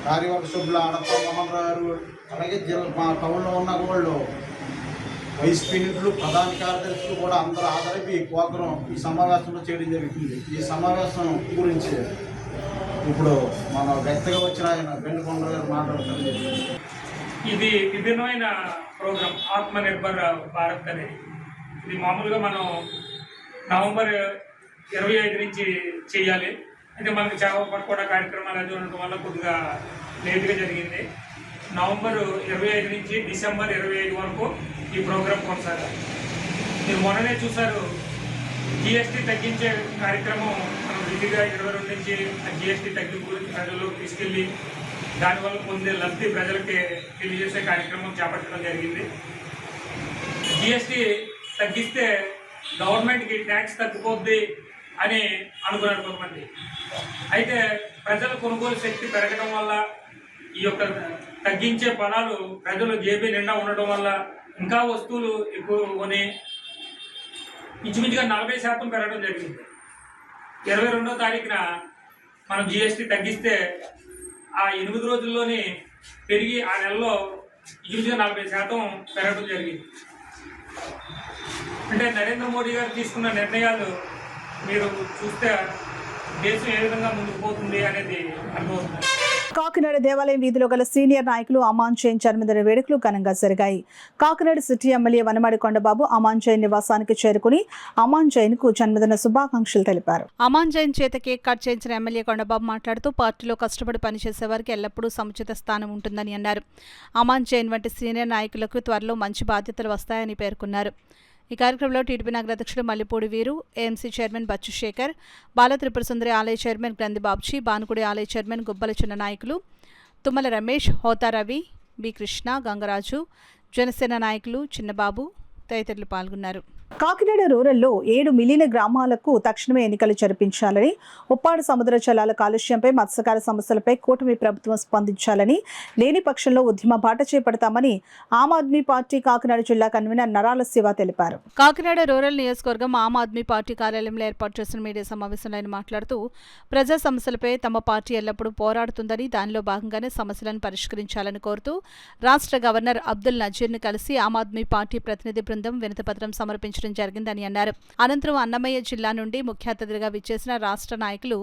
కార్యవర్గ సభ్యులు అడప మోహన్ గారు, అలాగే మా టౌన్లో ఉన్న వాళ్ళు వైస్ ప్రెసిడెంట్లు, ప్రధాన కార్యదర్శులు కూడా అందరూ ఆదరపి ఈ ప్రోగ్రాం ఈ సమావేశంలో చేయడం జరుగుతుంది. ఈ సమావేశం గురించి ఇప్పుడు మన వ్యక్తిగా వచ్చిన ఆయన గండికొండ గారు మాట్లాడుతున్నారు. ఇది విభిన్నమైన ప్రోగ్రాం ఆత్మ నిర్భర్ భారత్ అనేది. ఇది మామూలుగా మనం నవంబర్ 25 నుంచి చేయాలి. అయితే మనకి చాలా కూడా కార్యక్రమాలు అది ఉండటం వల్ల కొద్దిగా లేట్గా జరిగింది. నవంబర్ 25 నుంచి డిసెంబర్ 25 వరకు ఈ ప్రోగ్రాం కొనసాగాలి. మీరు మొన్ననే చూసారు, జిఎస్టీ తగ్గించే కార్యక్రమం మనం విధిగా 22 నుంచి జిఎస్టీ తగ్గింపు గురించి ప్రజల్లోకి తీసుకెళ్ళి దానివల్ల పొందే లబ్ధి ప్రజలకి తెలియజేసే కార్యక్రమం చేపట్టడం జరిగింది. జిఎస్టీ తగ్గిస్తే గవర్నమెంట్కి ట్యాక్స్ తగ్గిపోద్ది అని అనుకున్నారు కొంతమంది. అయితే ప్రజల కొనుగోలు శక్తి పెరగడం వల్ల, ఈ యొక్క తగ్గించే పదాలు ప్రజలు జేబీ నిండా ఉండటం వల్ల ఇంకా వస్తువులు ఎక్కువ కొని ఇంచుమించుగా 40% పెరగడం జరిగింది. 22వ తారీఖున మనం జిఎస్టీ తగ్గిస్తే ఆ 8 రోజుల్లోనే పెరిగి ఆ నెలలో ఇంచుమించుగా 40% పెరగడం జరిగింది. అంటే నరేంద్ర మోడీ గారు తీసుకున్న నిర్ణయాలు మీరు చూస్తే దేశం ఏ విధంగా ముందుకు పోతుంది అనేది అర్థమవుతుంది. కాకినాడ దేవాలయం వీధిలో గల సీనియర్ నాయకులు అమాన్ జైన్ జన్మదిన వేడుకలు ఘనంగా జరిగాయి. కాకినాడ సిటీ ఎమ్మెల్యే వనమాడి కొండబాబు అమాన్ జైన్ నివాసానికి చేరుకుని అమాన్ జైన్ కు జన్మదిన శుభాకాంక్షలు తెలిపారు. అమాన్ జైన్ చేత కేక్ కట్ చేయించిన ఎమ్మెల్యే కొండబాబు మాట్లాడుతూ పార్టీలో కష్టపడి పనిచేసే వారికి ఎల్లప్పుడూ సముచిత స్థానం ఉంటుందని అన్నారు. అమాన్ జైన్ వంటి సీనియర్ నాయకులకు త్వరలో మంచి బాధ్యతలు వస్తాయని పేర్కొన్నారు. ఈ కార్యక్రమంలో టీడీపీ నగర అధ్యక్షుడు మల్లిపూడి వీరు, ఏఎంసీ చైర్మన్ బచ్చు శేఖర్, బాల త్రిపుర సుందరి ఆలయ చైర్మన్ గ్రంథి బాబ్జీ, బానుకుడి ఆలయ చైర్మన్ గుబ్బల చిన్న నాయకులు తుమ్మల రమేష్, హోతా రవి, బి కృష్ణ, గంగరాజు, జనసేన నాయకులు చిన్నబాబు తదితరులు పాల్గొన్నారు. కాకినాడ రూరల్లో 7 మిలియన గ్రామాలకు తక్షణమే ఎన్నికలు జరిపించాలని, ఉప్పాడు సముద్ర జలాల కాలుష్యంపై, మత్స్యకార సమస్యలపై కూటమి ప్రభుత్వం స్పందించాలని, లేని పక్షంలో ఉద్యమ బాట చేపడతామని ఆమ్ ఆద్మీ పార్టీ కాకినాడ జిల్లా కన్వీనర్ నరాల శివ తెలిపారు. కాకినాడ రూరల్ నియోజకవర్గం ఆమ్ ఆద్మీ పార్టీ కార్యాలయంలో ఏర్పాటు చేసిన మీడియా సమావేశంలో ఆయన మాట్లాడుతూ ప్రజా సమస్యలపై తమ పార్టీ ఎల్లప్పుడూ పోరాడుతుందని, దానిలో భాగంగానే సమస్యలను పరిష్కరించాలని కోరుతూ రాష్ట్ర గవర్నర్ అబ్దుల్ నజీర్ను కలిసి ఆమ్ ఆద్మీ పార్టీ ప్రతినిధి బృందం వినతిపత్రం సమర్పించారు జరిగిందని అన్నారు. అనంతరం అన్నమయ్య జిల్లా నుండి ముఖ్య అతిథిగా విచ్చేసిన రాష్ట్ర నాయకులు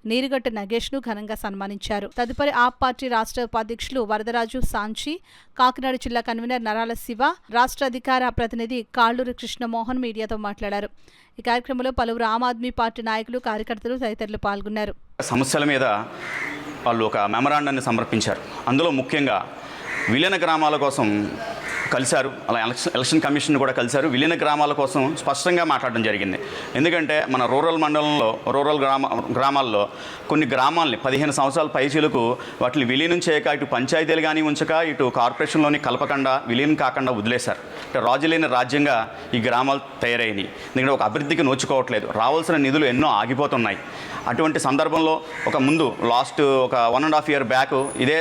నీరుగట్టు నగేష్ ను ఘనంగా సన్మానించారు. తదుపరి ఆప్ పార్టీ రాష్ట్ర ఉపాధ్యక్షులు వరదరాజు సాంచి, కాకినాడ జిల్లా కన్వీనర్ నరాల శివ, రాష్ట్ర అధికార ప్రతినిధి కాళ్ళూరి కృష్ణమోహన్ మీడియాతో మాట్లాడారు. ఈ కార్యక్రమంలో పలువురు ఆమ్ ఆద్మీ పార్టీ నాయకులు, కార్యకర్తలు తదితరులు పాల్గొన్నారు. సమస్యల మీద వాళ్ళు ఒక మెమరాండాన్ని సమర్పించారు. అందులో ముఖ్యంగా విలీన గ్రామాల కోసం కలిశారు, అలా ఎలక్షన్ కమిషన్ కూడా కలిశారు. విలీన గ్రామాల కోసం స్పష్టంగా మాట్లాడడం జరిగింది. ఎందుకంటే మన రూరల్ మండలంలో, రూరల్ గ్రామాల్లో కొన్ని గ్రామాలని 15 సంవత్సరాల పైచీలకు వాటిని విలీనం చేయక ఇటు పంచాయతీలు కానీ ఉంచక ఇటు కార్పొరేషన్లోని కలపకుండా విలీనం కాకుండా వదిలేశారు. అంటే రాజులేని రాజ్యంగా ఈ గ్రామాలు తయారైనాయి. ఎందుకంటే ఒక అభివృద్ధికి నోచుకోవట్లేదు, రావాల్సిన నిధులు ఎన్నో ఆగిపోతున్నాయి. అటువంటి సందర్భంలో లాస్ట్ 1.5 year బ్యాక్ ఇదే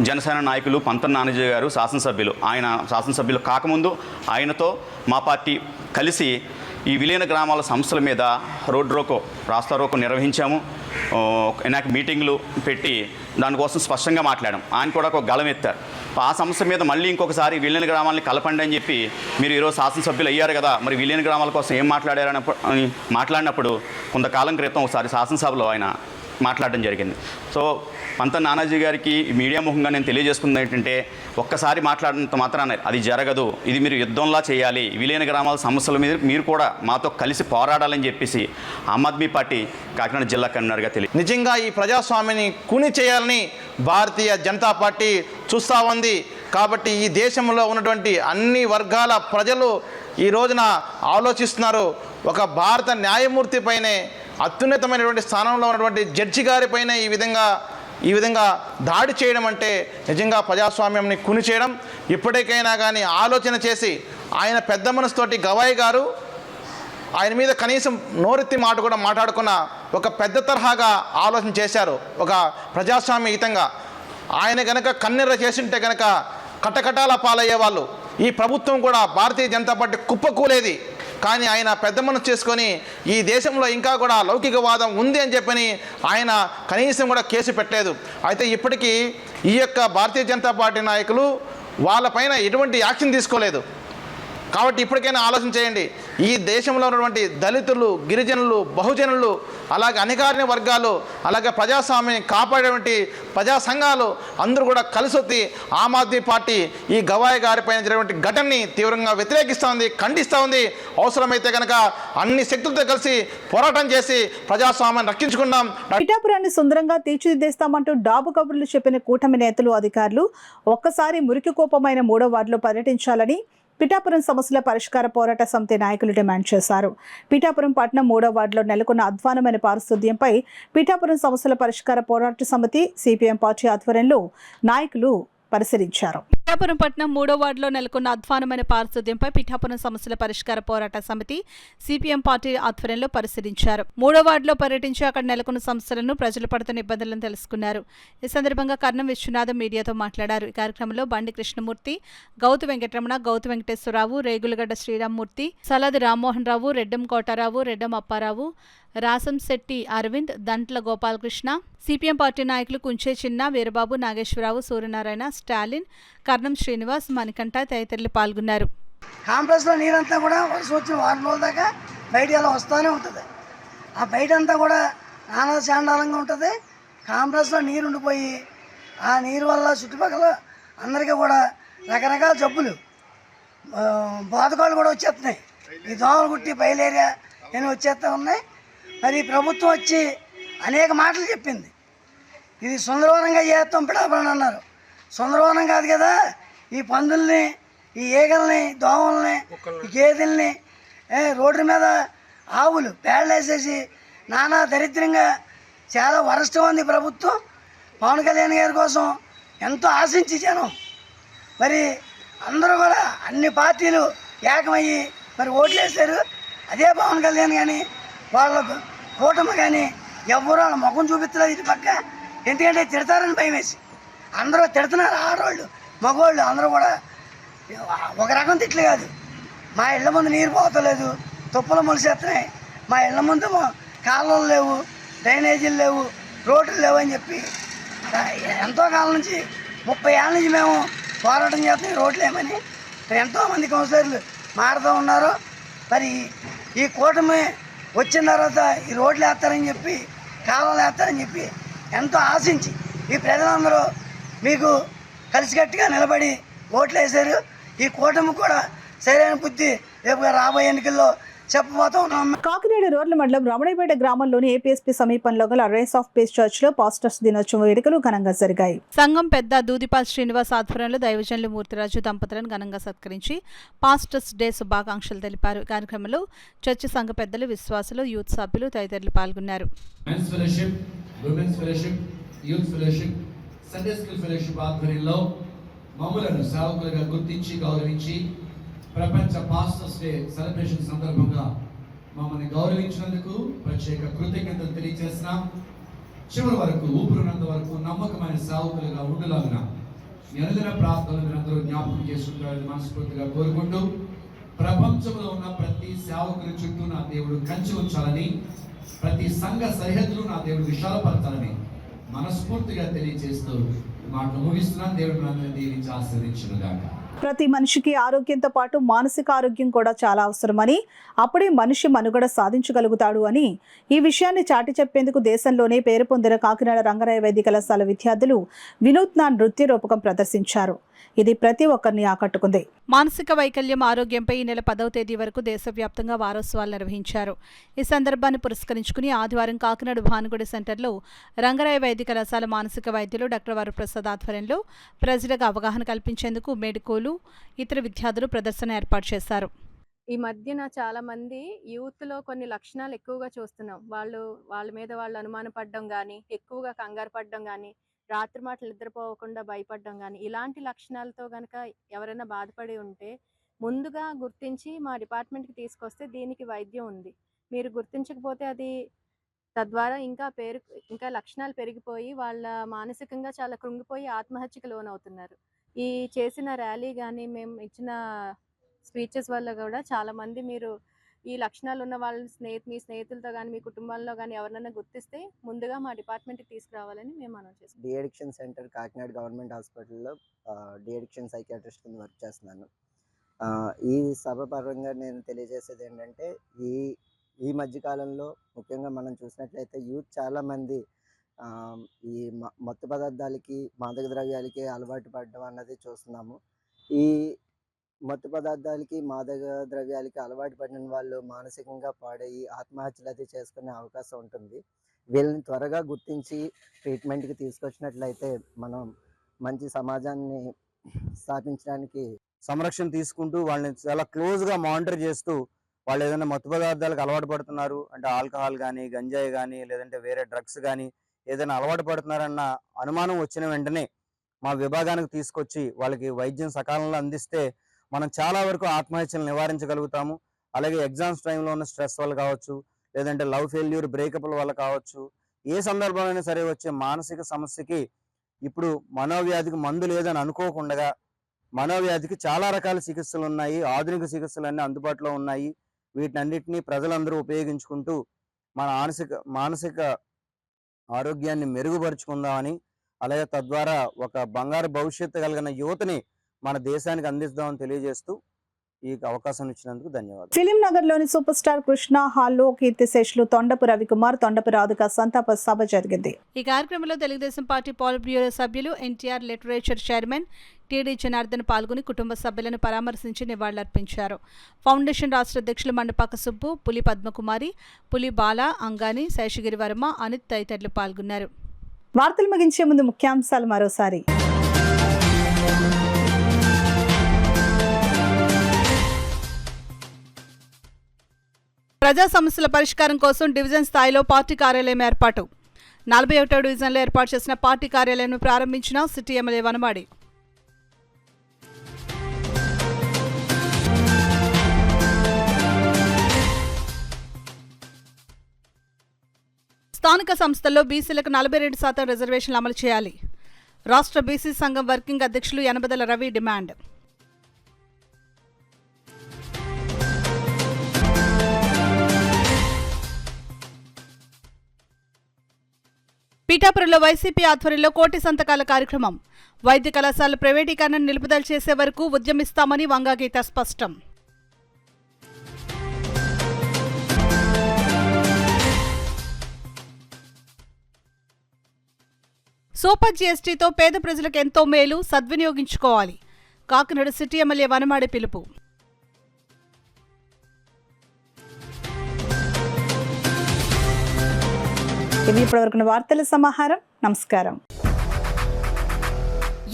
జనసేన నాయకులు పంతన్ నానాజీ గారు శాసనసభ్యులు కాకముందు ఆయనతో మా పార్టీ కలిసి ఈ విలీన గ్రామాల సమస్యల మీద రాస్తా రోకో నిర్వహించాము. నాకు మీటింగ్లు పెట్టి దానికోసం స్పష్టంగా మాట్లాడాం. ఆయన కూడా ఒక గళం ఎత్తారు. ఆ సమస్య మీద మళ్ళీ ఇంకొకసారి విలీన గ్రామాలని కలపండి అని చెప్పి, మీరు ఈరోజు శాసనసభ్యులు అయ్యారు కదా, మరి విలీన గ్రామాల కోసం ఏం మాట్లాడారని మాట్లాడినప్పుడు కొంతకాలం క్రితం ఒకసారి శాసనసభలో ఆయన మాట్లాడడం జరిగింది. సో పంత నానాజీ గారికి మీడియా ముఖంగా నేను తెలియజేసుకుంది ఏంటంటే, ఒక్కసారి మాట్లాడినంత మాత్రాన అది జరగదు, ఇది మీరు యుద్ధంలా చేయాలి, విలీన గ్రామాల సమస్యల మీద మీరు కూడా మాతో కలిసి పోరాడాలని చెప్పేసి ఆమ్ ఆద్మీ పార్టీ కాకినాడ జిల్లా కన్వీనర్గా నిజంగా ఈ ప్రజాస్వామ్యాన్ని కూని చేయాలని భారతీయ జనతా పార్టీ చూస్తూ ఉంది. కాబట్టి ఈ దేశంలో ఉన్నటువంటి అన్ని వర్గాల ప్రజలు ఈ రోజున ఆలోచిస్తున్నారు. ఒక భారత న్యాయమూర్తి పైనే, అత్యున్నతమైనటువంటి స్థానంలో ఉన్నటువంటి జడ్జి గారిపైన ఈ విధంగా దాడి చేయడం అంటే నిజంగా ప్రజాస్వామ్యంని కుని చేయడం. ఇప్పటికైనా కానీ ఆలోచన చేసి, ఆయన పెద్ద మనసుతోటి గవాయి గారు ఆయన మీద కనీసం నోరెత్తి మాట కూడా మాట్లాడుకున్న ఒక పెద్ద తరహాగా ఆలోచన చేశారు, ఒక ప్రజాస్వామ్యయుతంగా. ఆయన కనుక కన్నెర్ర చేసింటే కనుక కటకటాల పాలయ్యేవాళ్ళు. ఈ ప్రభుత్వం కూడా భారతీయ జనతా పార్టీ కుప్పకూలేది. కానీ ఆయన పెద్ద మనసు చేసుకొని ఈ దేశంలో ఇంకా కూడా లౌకికవాదం ఉంది అని చెప్పని ఆయన కనీసం కూడా కేసు పెట్టలేదు. అయితే ఇప్పటికీ ఈ యొక్క భారతీయ జనతా పార్టీ నాయకులు వాళ్ళపైన ఎటువంటి యాక్షన్ తీసుకోలేదు. కాబట్టి ఇప్పటికైనా ఆలోచన చేయండి. ఈ దేశంలో ఉన్నటువంటి దళితులు, గిరిజనులు, బహుజనులు, అలాగే అణగారిన వర్గాలు, అలాగే ప్రజాస్వామ్యాన్ని కాపాడేటువంటి ప్రజా సంఘాలు అందరూ కూడా కలిసొత్తి ఆమ్ ఆద్మీ పార్టీ ఈ గవాయి గారిపైన జరిగినటువంటి ఘటనని తీవ్రంగా వ్యతిరేకిస్తూ ఉంది, ఖండిస్తూ ఉంది. అవసరమైతే కనుక అన్ని శక్తులతో కలిసి పోరాటం చేసి ప్రజాస్వామ్యాన్ని రక్షించుకుందాం. పిఠాపురాన్ని సుందరంగా తీర్చిదిద్దేస్తామంటూ డాబు కబుర్లు చెప్పిన కూటమి నేతలు, అధికారులు ఒక్కసారి మురికి కోపమైన 3వ వార్డులో పర్యటించాలని పిఠాపురం సమస్యల పరిష్కార పోరాట సమితి నాయకులు డిమాండ్ చేశారు. పిఠాపురం పట్టణం 3వ వార్డులో నెలకొన్న అధ్వానమైన పారిశుద్ధ్యంపై పిఠాపురం సమస్యల పరిష్కార పోరాట సమితి సిపిఎం పార్టీ ఆధ్వర్యంలో నాయకులు పరిశీలించారు. పిఠాపురం పట్టణం 3వ వార్డులో నెలకొన్న అధ్వానమైన పారిశుద్ధ్యంపై పిఠాపురం సమస్యల పరిష్కార పోరాట సమితి సిపిఎం పార్టీ ఆధ్వర్యంలో పరిశీలించారు. 3వ వార్డులో పర్యటించి అక్కడ నెలకొన్న సమస్యలను, ప్రజలు పడుతున్న ఇబ్బందులను తెలుసుకున్నారు. ఈ సందర్భంగా కర్ణం విశ్వనాథం మీడియాతో మాట్లాడారు. ఈ కార్యక్రమంలో బండి కృష్ణమూర్తి, గౌతు వెంకటరమణ, గౌతు వెంకటేశ్వరరావు, రేగులగడ్డ శ్రీరామ్మూర్తి, సలాది రామ్మోహన్ రావు, రెడ్డం కోటారావు, రెడ్డం అప్పారావు, రాసంశెట్టి అరవింద్, దంట్ల గోపాలకృష్ణ, సిపిఎం పార్టీ నాయకులు కుంచే చిన్న, వీరబాబు, నాగేశ్వరరావు, సూర్యనారాయణ, స్టాలిన్, కర్ణం శ్రీనివాస్, మణికంఠ తదితరులు పాల్గొన్నారు. కాంప్లెక్స్లో నీరంతా కూడా వర్షం వచ్చిన 4 రోజుల దాకా బయట ఇలా వస్తూనే ఉంటుంది. ఆ బయట అంతా కూడా నానా చాండాలంగా ఉంటుంది. కాంప్లెక్స్లో నీరు ఉండిపోయి ఆ నీరు వల్ల చుట్టుపక్కల అందరికీ కూడా రకరకాల జబ్బులు, బాధకాలు కూడా వచ్చేస్తున్నాయి. ఈ దోమలు కుట్టి బయలేరియా అని వచ్చేస్తూ ఉన్నాయి. మరి ప్రభుత్వం వచ్చి అనేక మాటలు చెప్పింది. ఇది సుందరవనంగా చేస్తాం పిడాపని అన్నారు. సుందరవనం కాదు కదా, ఈ పందుల్ని, ఈ ఈగల్ని, దోమల్ని, ఈ గేదెల్ని, రోడ్డు మీద ఆవులు పేడలేసేసి నానా దరిద్రంగా చాలా వరస్ట్గా ఉంది ప్రభుత్వం. పవన్ కళ్యాణ్ గారి కోసం ఎంతో ఆశించి జనం మరి అందరూ కూడా అన్ని పార్టీలు ఏకమయ్యి మరి ఓట్లు వేశారు. అదే పవన్ కళ్యాణ్ కానీ వాళ్ళ కూటమి కానీ ఎవరు వాళ్ళ ముఖం చూపించలేదు ఇటు పక్క. ఎందుకంటే తిడతారని భయం వేసి అందరూ తిడుతున్నారు. ఆడవాళ్ళు మగవాళ్ళు అందరూ కూడా ఒక రకం తిట్లు కాదు. మా ఇళ్ళ ముందు నీరు పోతలేదు, తుప్పలు మొలిసేస్తున్నాయి, మా ఇళ్ళ ముందు కాలువలు లేవు, డ్రైనేజీలు లేవు, రోడ్లు లేవు అని చెప్పి ఎంతో కాలం నుంచి 30 ఏళ్ళ నుంచి మేము పోరాటం చేస్తాం ఈ రోడ్లు ఏమని. ఎంతోమంది కౌన్సిలర్లు మారుతూ ఉన్నారు. మరి ఈ కూటమి వచ్చిన తర్వాత ఈ రోడ్లు వేస్తారని చెప్పి, కాలువలు వేస్తారని చెప్పి ఎంతో ఆశించి ఈ ప్రజలందరూ మీకు కలిసికట్టుగా నిలబడి ఓట్లు వేశారు. ఈ కూటమి కూడా సరైన బుద్ధి రేపు రాబోయే ఎన్నికల్లో చెప్పబోతూ ఉన్నాం. కాకినాడ రోడ్ల మండలం రమణయ్యపేట గ్రామంలోని ఏపీఎస్పీ సమీపంలో గల రేస్ ఆఫ్ పీస్ చర్చ్ లో పాస్టర్స్ దినోత్సవం వేడుకలు ఘనంగా జరిగాయి. సంఘం పెద్ద దూదిపాల్ శ్రీనివాస్ ఆధ్వర్యంలో దైవజనులు మూర్తిరాజు దంపతులను ఘనంగా సత్కరించి పాస్టర్స్ డే శుభాకాంక్షలు తెలిపారు. కార్యక్రమంలో చర్చి సంఘ పెద్దలు, విశ్వాసులు, యూత్ సభ్యులు తదితరులు పాల్గొన్నారు. మమ్మలను సేవకులుగా గుర్తించి గౌరవించి ప్రపంచ పాస్టర్స్ డే సెలబ్రేషన్ సందర్భంగా మమ్మల్ని గౌరవించినందుకు ప్రత్యేక కృతజ్ఞతలు తెలియజేస్తున్నాం. చివరి వరకు ఊపిరినంత వరకు నమ్మకమైన సేవకులుగా ఉండలాగిన మీ అనుదిన ప్రార్థనలు మీరందరూ జ్ఞాపకం చేసుకుంటారని మనస్ఫూర్తిగా కోరుకుంటూ ప్రపంచంలో ఉన్న ప్రతి సేవకుల చుట్టూ నా దేవుడు కంచి ఉంచాలని, ప్రతి సంఘ సరిహద్దులు నా దేవుడు విశాలపరచాలని మనస్ఫూర్తిగా తెలియజేస్తూ మాటలు ముగిస్తున్నాను. దేవుడు మనందరినీ దీవించి ఆశీర్వదించునుగాక. ప్రతి మనిషికి ఆరోగ్యంతో పాటు మానసిక ఆరోగ్యం కూడా చాలా అవసరమని, అప్పుడే మనిషి మనుగడ సాధించగలుగుతాడు అని ఈ విషయాన్ని చాటి చెప్పేందుకు దేశంలోనే పేరు పొందిన కాకినాడ రంగరాయ వైద్య కళాశాల విద్యార్థులు వినూత్న నృత్య రూపకం ప్రదర్శించారు. ఇది ప్రతి ఒక్కరిని ఆకట్టుకుంది. మానసిక వైకల్యం ఆరోగ్యంపై ఈ నెల 10వ తేదీ వరకు దేశవ్యాప్తంగా వారోత్సవాలు నిర్వహించారు. ఈ సందర్భాన్ని పురస్కరించుకుని ఆదివారం కాకినాడ భానుగుడి సెంటర్లో రంగరాయ వైద్య కళాశాల మానసిక వైద్యులు డాక్టర్ వరప్రసాద్ ఆధ్వర్యంలో ప్రజలకు అవగాహన కల్పించేందుకు మెడికోలు, ఇతర విద్యార్థులు ప్రదర్శన ఏర్పాటు చేశారు. ఈ మధ్యన చాలా మంది యూత్లో కొన్ని లక్షణాలు ఎక్కువగా చూస్తున్నాం. వాళ్ళ మీద వాళ్ళు అనుమానపడడం కానీ, ఎక్కువగా కంగారు పడడం కానీ, రాత్రి మాటలు నిద్రపోకుండా భయపడడం కానీ, ఇలాంటి లక్షణాలతో కనుక ఎవరైనా బాధపడి ఉంటే ముందుగా గుర్తించి మా డిపార్ట్మెంట్కి తీసుకొస్తే దీనికి వైద్యం ఉంది. మీరు గుర్తించకపోతే అది తద్వారా ఇంకా లక్షణాలు పెరిగిపోయి వాళ్ళ మానసికంగా చాలా కృంగిపోయి ఆత్మహత్యకు లోనవుతున్నారు. ఈ చేసిన ర్యాలీ కానీ మేము ఇచ్చిన స్పీచెస్ వల్ల కూడా చాలామంది మీరు ఈ లక్షణాలు ఉన్న వాళ్ళని మీ స్నేహితులతో కానీ మీ కుటుంబాల్లో కానీ ఎవరినైనా గుర్తిస్తే ముందుగా మా డిపార్ట్మెంట్కి తీసుకురావాలని మేము అనౌన్స్ చేస్తాం. De addiction centre Kakinada government హాస్పిటల్లో డి అడిక్షన్ సైకియాట్రిస్ట్ కింద వర్క్ చేస్తున్నాను. ఈ సభ పరంగా నేను తెలియజేసేది ఏంటంటే ఈ మధ్యకాలంలో ముఖ్యంగా మనం చూసినట్లయితే యూత్ చాలామంది ఈ మత్తు పదార్థాలకి, మాదక ద్రవ్యాలకి అలవాటు పడడం అన్నది చూస్తున్నాము. ఈ మత్తు పదార్థాలకి, మాదక ద్రవ్యాలకి అలవాటు పడిన వాళ్ళు మానసికంగా పాడయ్యి ఆత్మహత్యలు అది చేసుకునే అవకాశం ఉంటుంది. వీళ్ళని త్వరగా గుర్తించి ట్రీట్మెంట్కి తీసుకొచ్చినట్లయితే మనం మంచి సమాజాన్ని స్థాపించడానికి సంరక్షణ తీసుకుంటూ వాళ్ళని చాలా క్లోజ్గా మానిటర్ చేస్తూ వాళ్ళు ఏదైనా మత్తు పదార్థాలకు అలవాటు పడుతున్నారు అంటే ఆల్కహాల్ కానీ, గంజాయి కానీ, లేదంటే వేరే డ్రగ్స్ కానీ ఏదైనా అలవాటు పడుతున్నారన్న అనుమానం వచ్చిన వెంటనే మా విభాగానికి తీసుకొచ్చి వాళ్ళకి వైద్యం సకాలంలో అందిస్తే మనం చాలా వరకు ఆత్మహత్యలు నివారించగలుగుతాము. అలాగే ఎగ్జామ్స్ టైంలో ఉన్న స్ట్రెస్ వల్ల కావచ్చు, లేదంటే లవ్ ఫెయిల్యూర్, బ్రేకప్ల వల్ల కావచ్చు, ఏ సందర్భంలో సరే వచ్చే మానసిక సమస్యకి ఇప్పుడు మనోవ్యాధికి మందు లేదని అనుకోకుండా మనోవ్యాధికి చాలా రకాల చికిత్సలు ఉన్నాయి. ఆధునిక చికిత్సలు అన్నీ అందుబాటులో ఉన్నాయి. వీటన్నిటినీ ప్రజలందరూ ఉపయోగించుకుంటూ మన మానసిక ఆరోగ్యాన్ని మెరుగుపరుచుకుందామని, అలాగే తద్వారా ఒక బంగారు భవిష్యత్తు కలిగిన యువతని మన దేశానికి అందిస్తామని తెలియజేస్తూ ఈ అవకాశం ఇచ్చినందుకు ధన్యవాదాలు. ఫిలిం నగర్ లోని సూపర్ స్టార్ కృష్ణ హాల్లో కీర్తిశేషులు తొండపు రవికుమార్, తొండపు రాధిక సంతాప సభ జరిగింది. ఈ కార్యక్రమంలో తెలుగుదేశం పార్టీ పాలిట్ బ్యూరో సభ్యులు, NTR literature chairman TD Janardhan పాల్గొని కుటుంబ సభ్యులను పరామర్శించి నివాళులర్పించారు. ఫౌండేషన్ రాష్ట్ర అధ్యక్షులు మండపాక సుబ్బు, పులి పద్మకుమారి, పులి బాల, అంగాని, శేషగిరి వర్మ, అనిత్ తదితరులు పాల్గొన్నారు. వార్తలు ముగించే ముందు ముఖ్యాంశాలు మరోసారి. ప్రజా సమస్యల పరిష్కారం కోసం డివిజన్ స్థాయిలో పార్టీ కార్యాలయం ఏర్పాటు. 41వ డివిజన్లో ఏర్పాటు చేసిన పార్టీ కార్యాలయాన్ని ప్రారంభించిన సిటీ ఎమ్మెల్యే వనమాడి. స్థానిక సంస్థల్లో బీసీలకు 42% రిజర్వేషన్లు అమలు చేయాలి. రాష్ట్ర బీసీ సంఘం వర్కింగ్ అధ్యక్షులు యనబదల రవి డిమాండ్. పీఠాపురంలో వైసీపీ ఆధ్వర్యంలో కోటి సంతకాల కార్యక్రమం. వైద్య కళాశాల ప్రైవేటీకరణను నిలుపుదల చేసే వరకు ఉద్యమిస్తామని వంగాగీత స్పష్టం. సూపర్ జీఎస్టీతో పేద ప్రజలకు ఎంతో మేలు, సద్వినియోగించుకోవాలి. కాకినాడ సిటీ ఎమ్మెల్యే వనమాడి పిలుపు. ఇవి ఇప్పటివరకు వార్తల సమాహారం. నమస్కారం.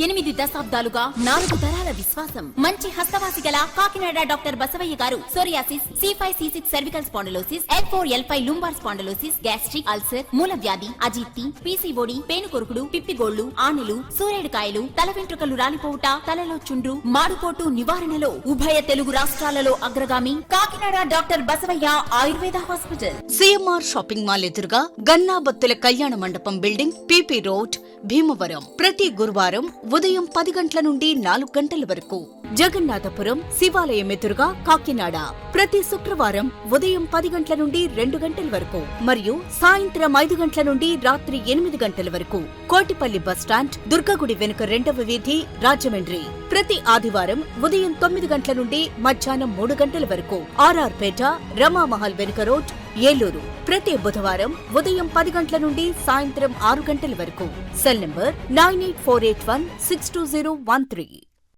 8 దశాబ్దాలుగా 4 తరాల విశ్వాసం. మంచి హస్తవాసి గల కాకినాడ డాక్టర్ బసవయ్య గారు psoriasis, C5, C6 cervical spondylosis, L4, L5 lumbar spondylosis, gastric ulcer, మూల వ్యాధి, అజీర్తి, పీసీఓడి, పేనుకొరుకుడు, పిప్పిగోళ్లు, ఆనెలు, సూరేడుకాయలు, తల వెంట్రుకలు రాలిపోవుట, తలలో చుండ్రు, మాడుకోటు నివారణలో ఉభయ తెలుగు రాష్ట్రాలలో అగ్రగామి Kakinada doctor Basavaiah Ayurveda hospital. CMR shopping mall ఎదురుగా గన్నాబత్తుల కళ్యాణ మండపం బిల్డింగ్, పీపీ రోడ్, భీమవరం. ప్రతి గురువారం ఉదయం 10 గంటల నుండి 4 గంటల వరకు. జగన్నాథపురం శివాలయం ఎదురుగా కాకినాడ. ప్రతి శుక్రవారం ఉదయం 10 గంటల నుండి 2 గంటల వరకు మరియు సాయంత్రం 5 గంటల నుండి రాత్రి 8 గంటల వరకు. కోటిపల్లి బస్టాండ్, దుర్గగుడి వెనుక 2వ వీధి, రాజమండ్రి. ప్రతి ఆదివారం ఉదయం 9 గంటల నుండి మధ్యాహ్నం 3 గంటల వరకు. ఆర్ఆర్ పేట, రమామహల్ వెనుక రోడ్, ఏలూరు. ప్రతి బుధవారం ఉదయం 10 గంటల నుండి సాయంత్రం 6 గంటల వరకు. Cell number 9848162013.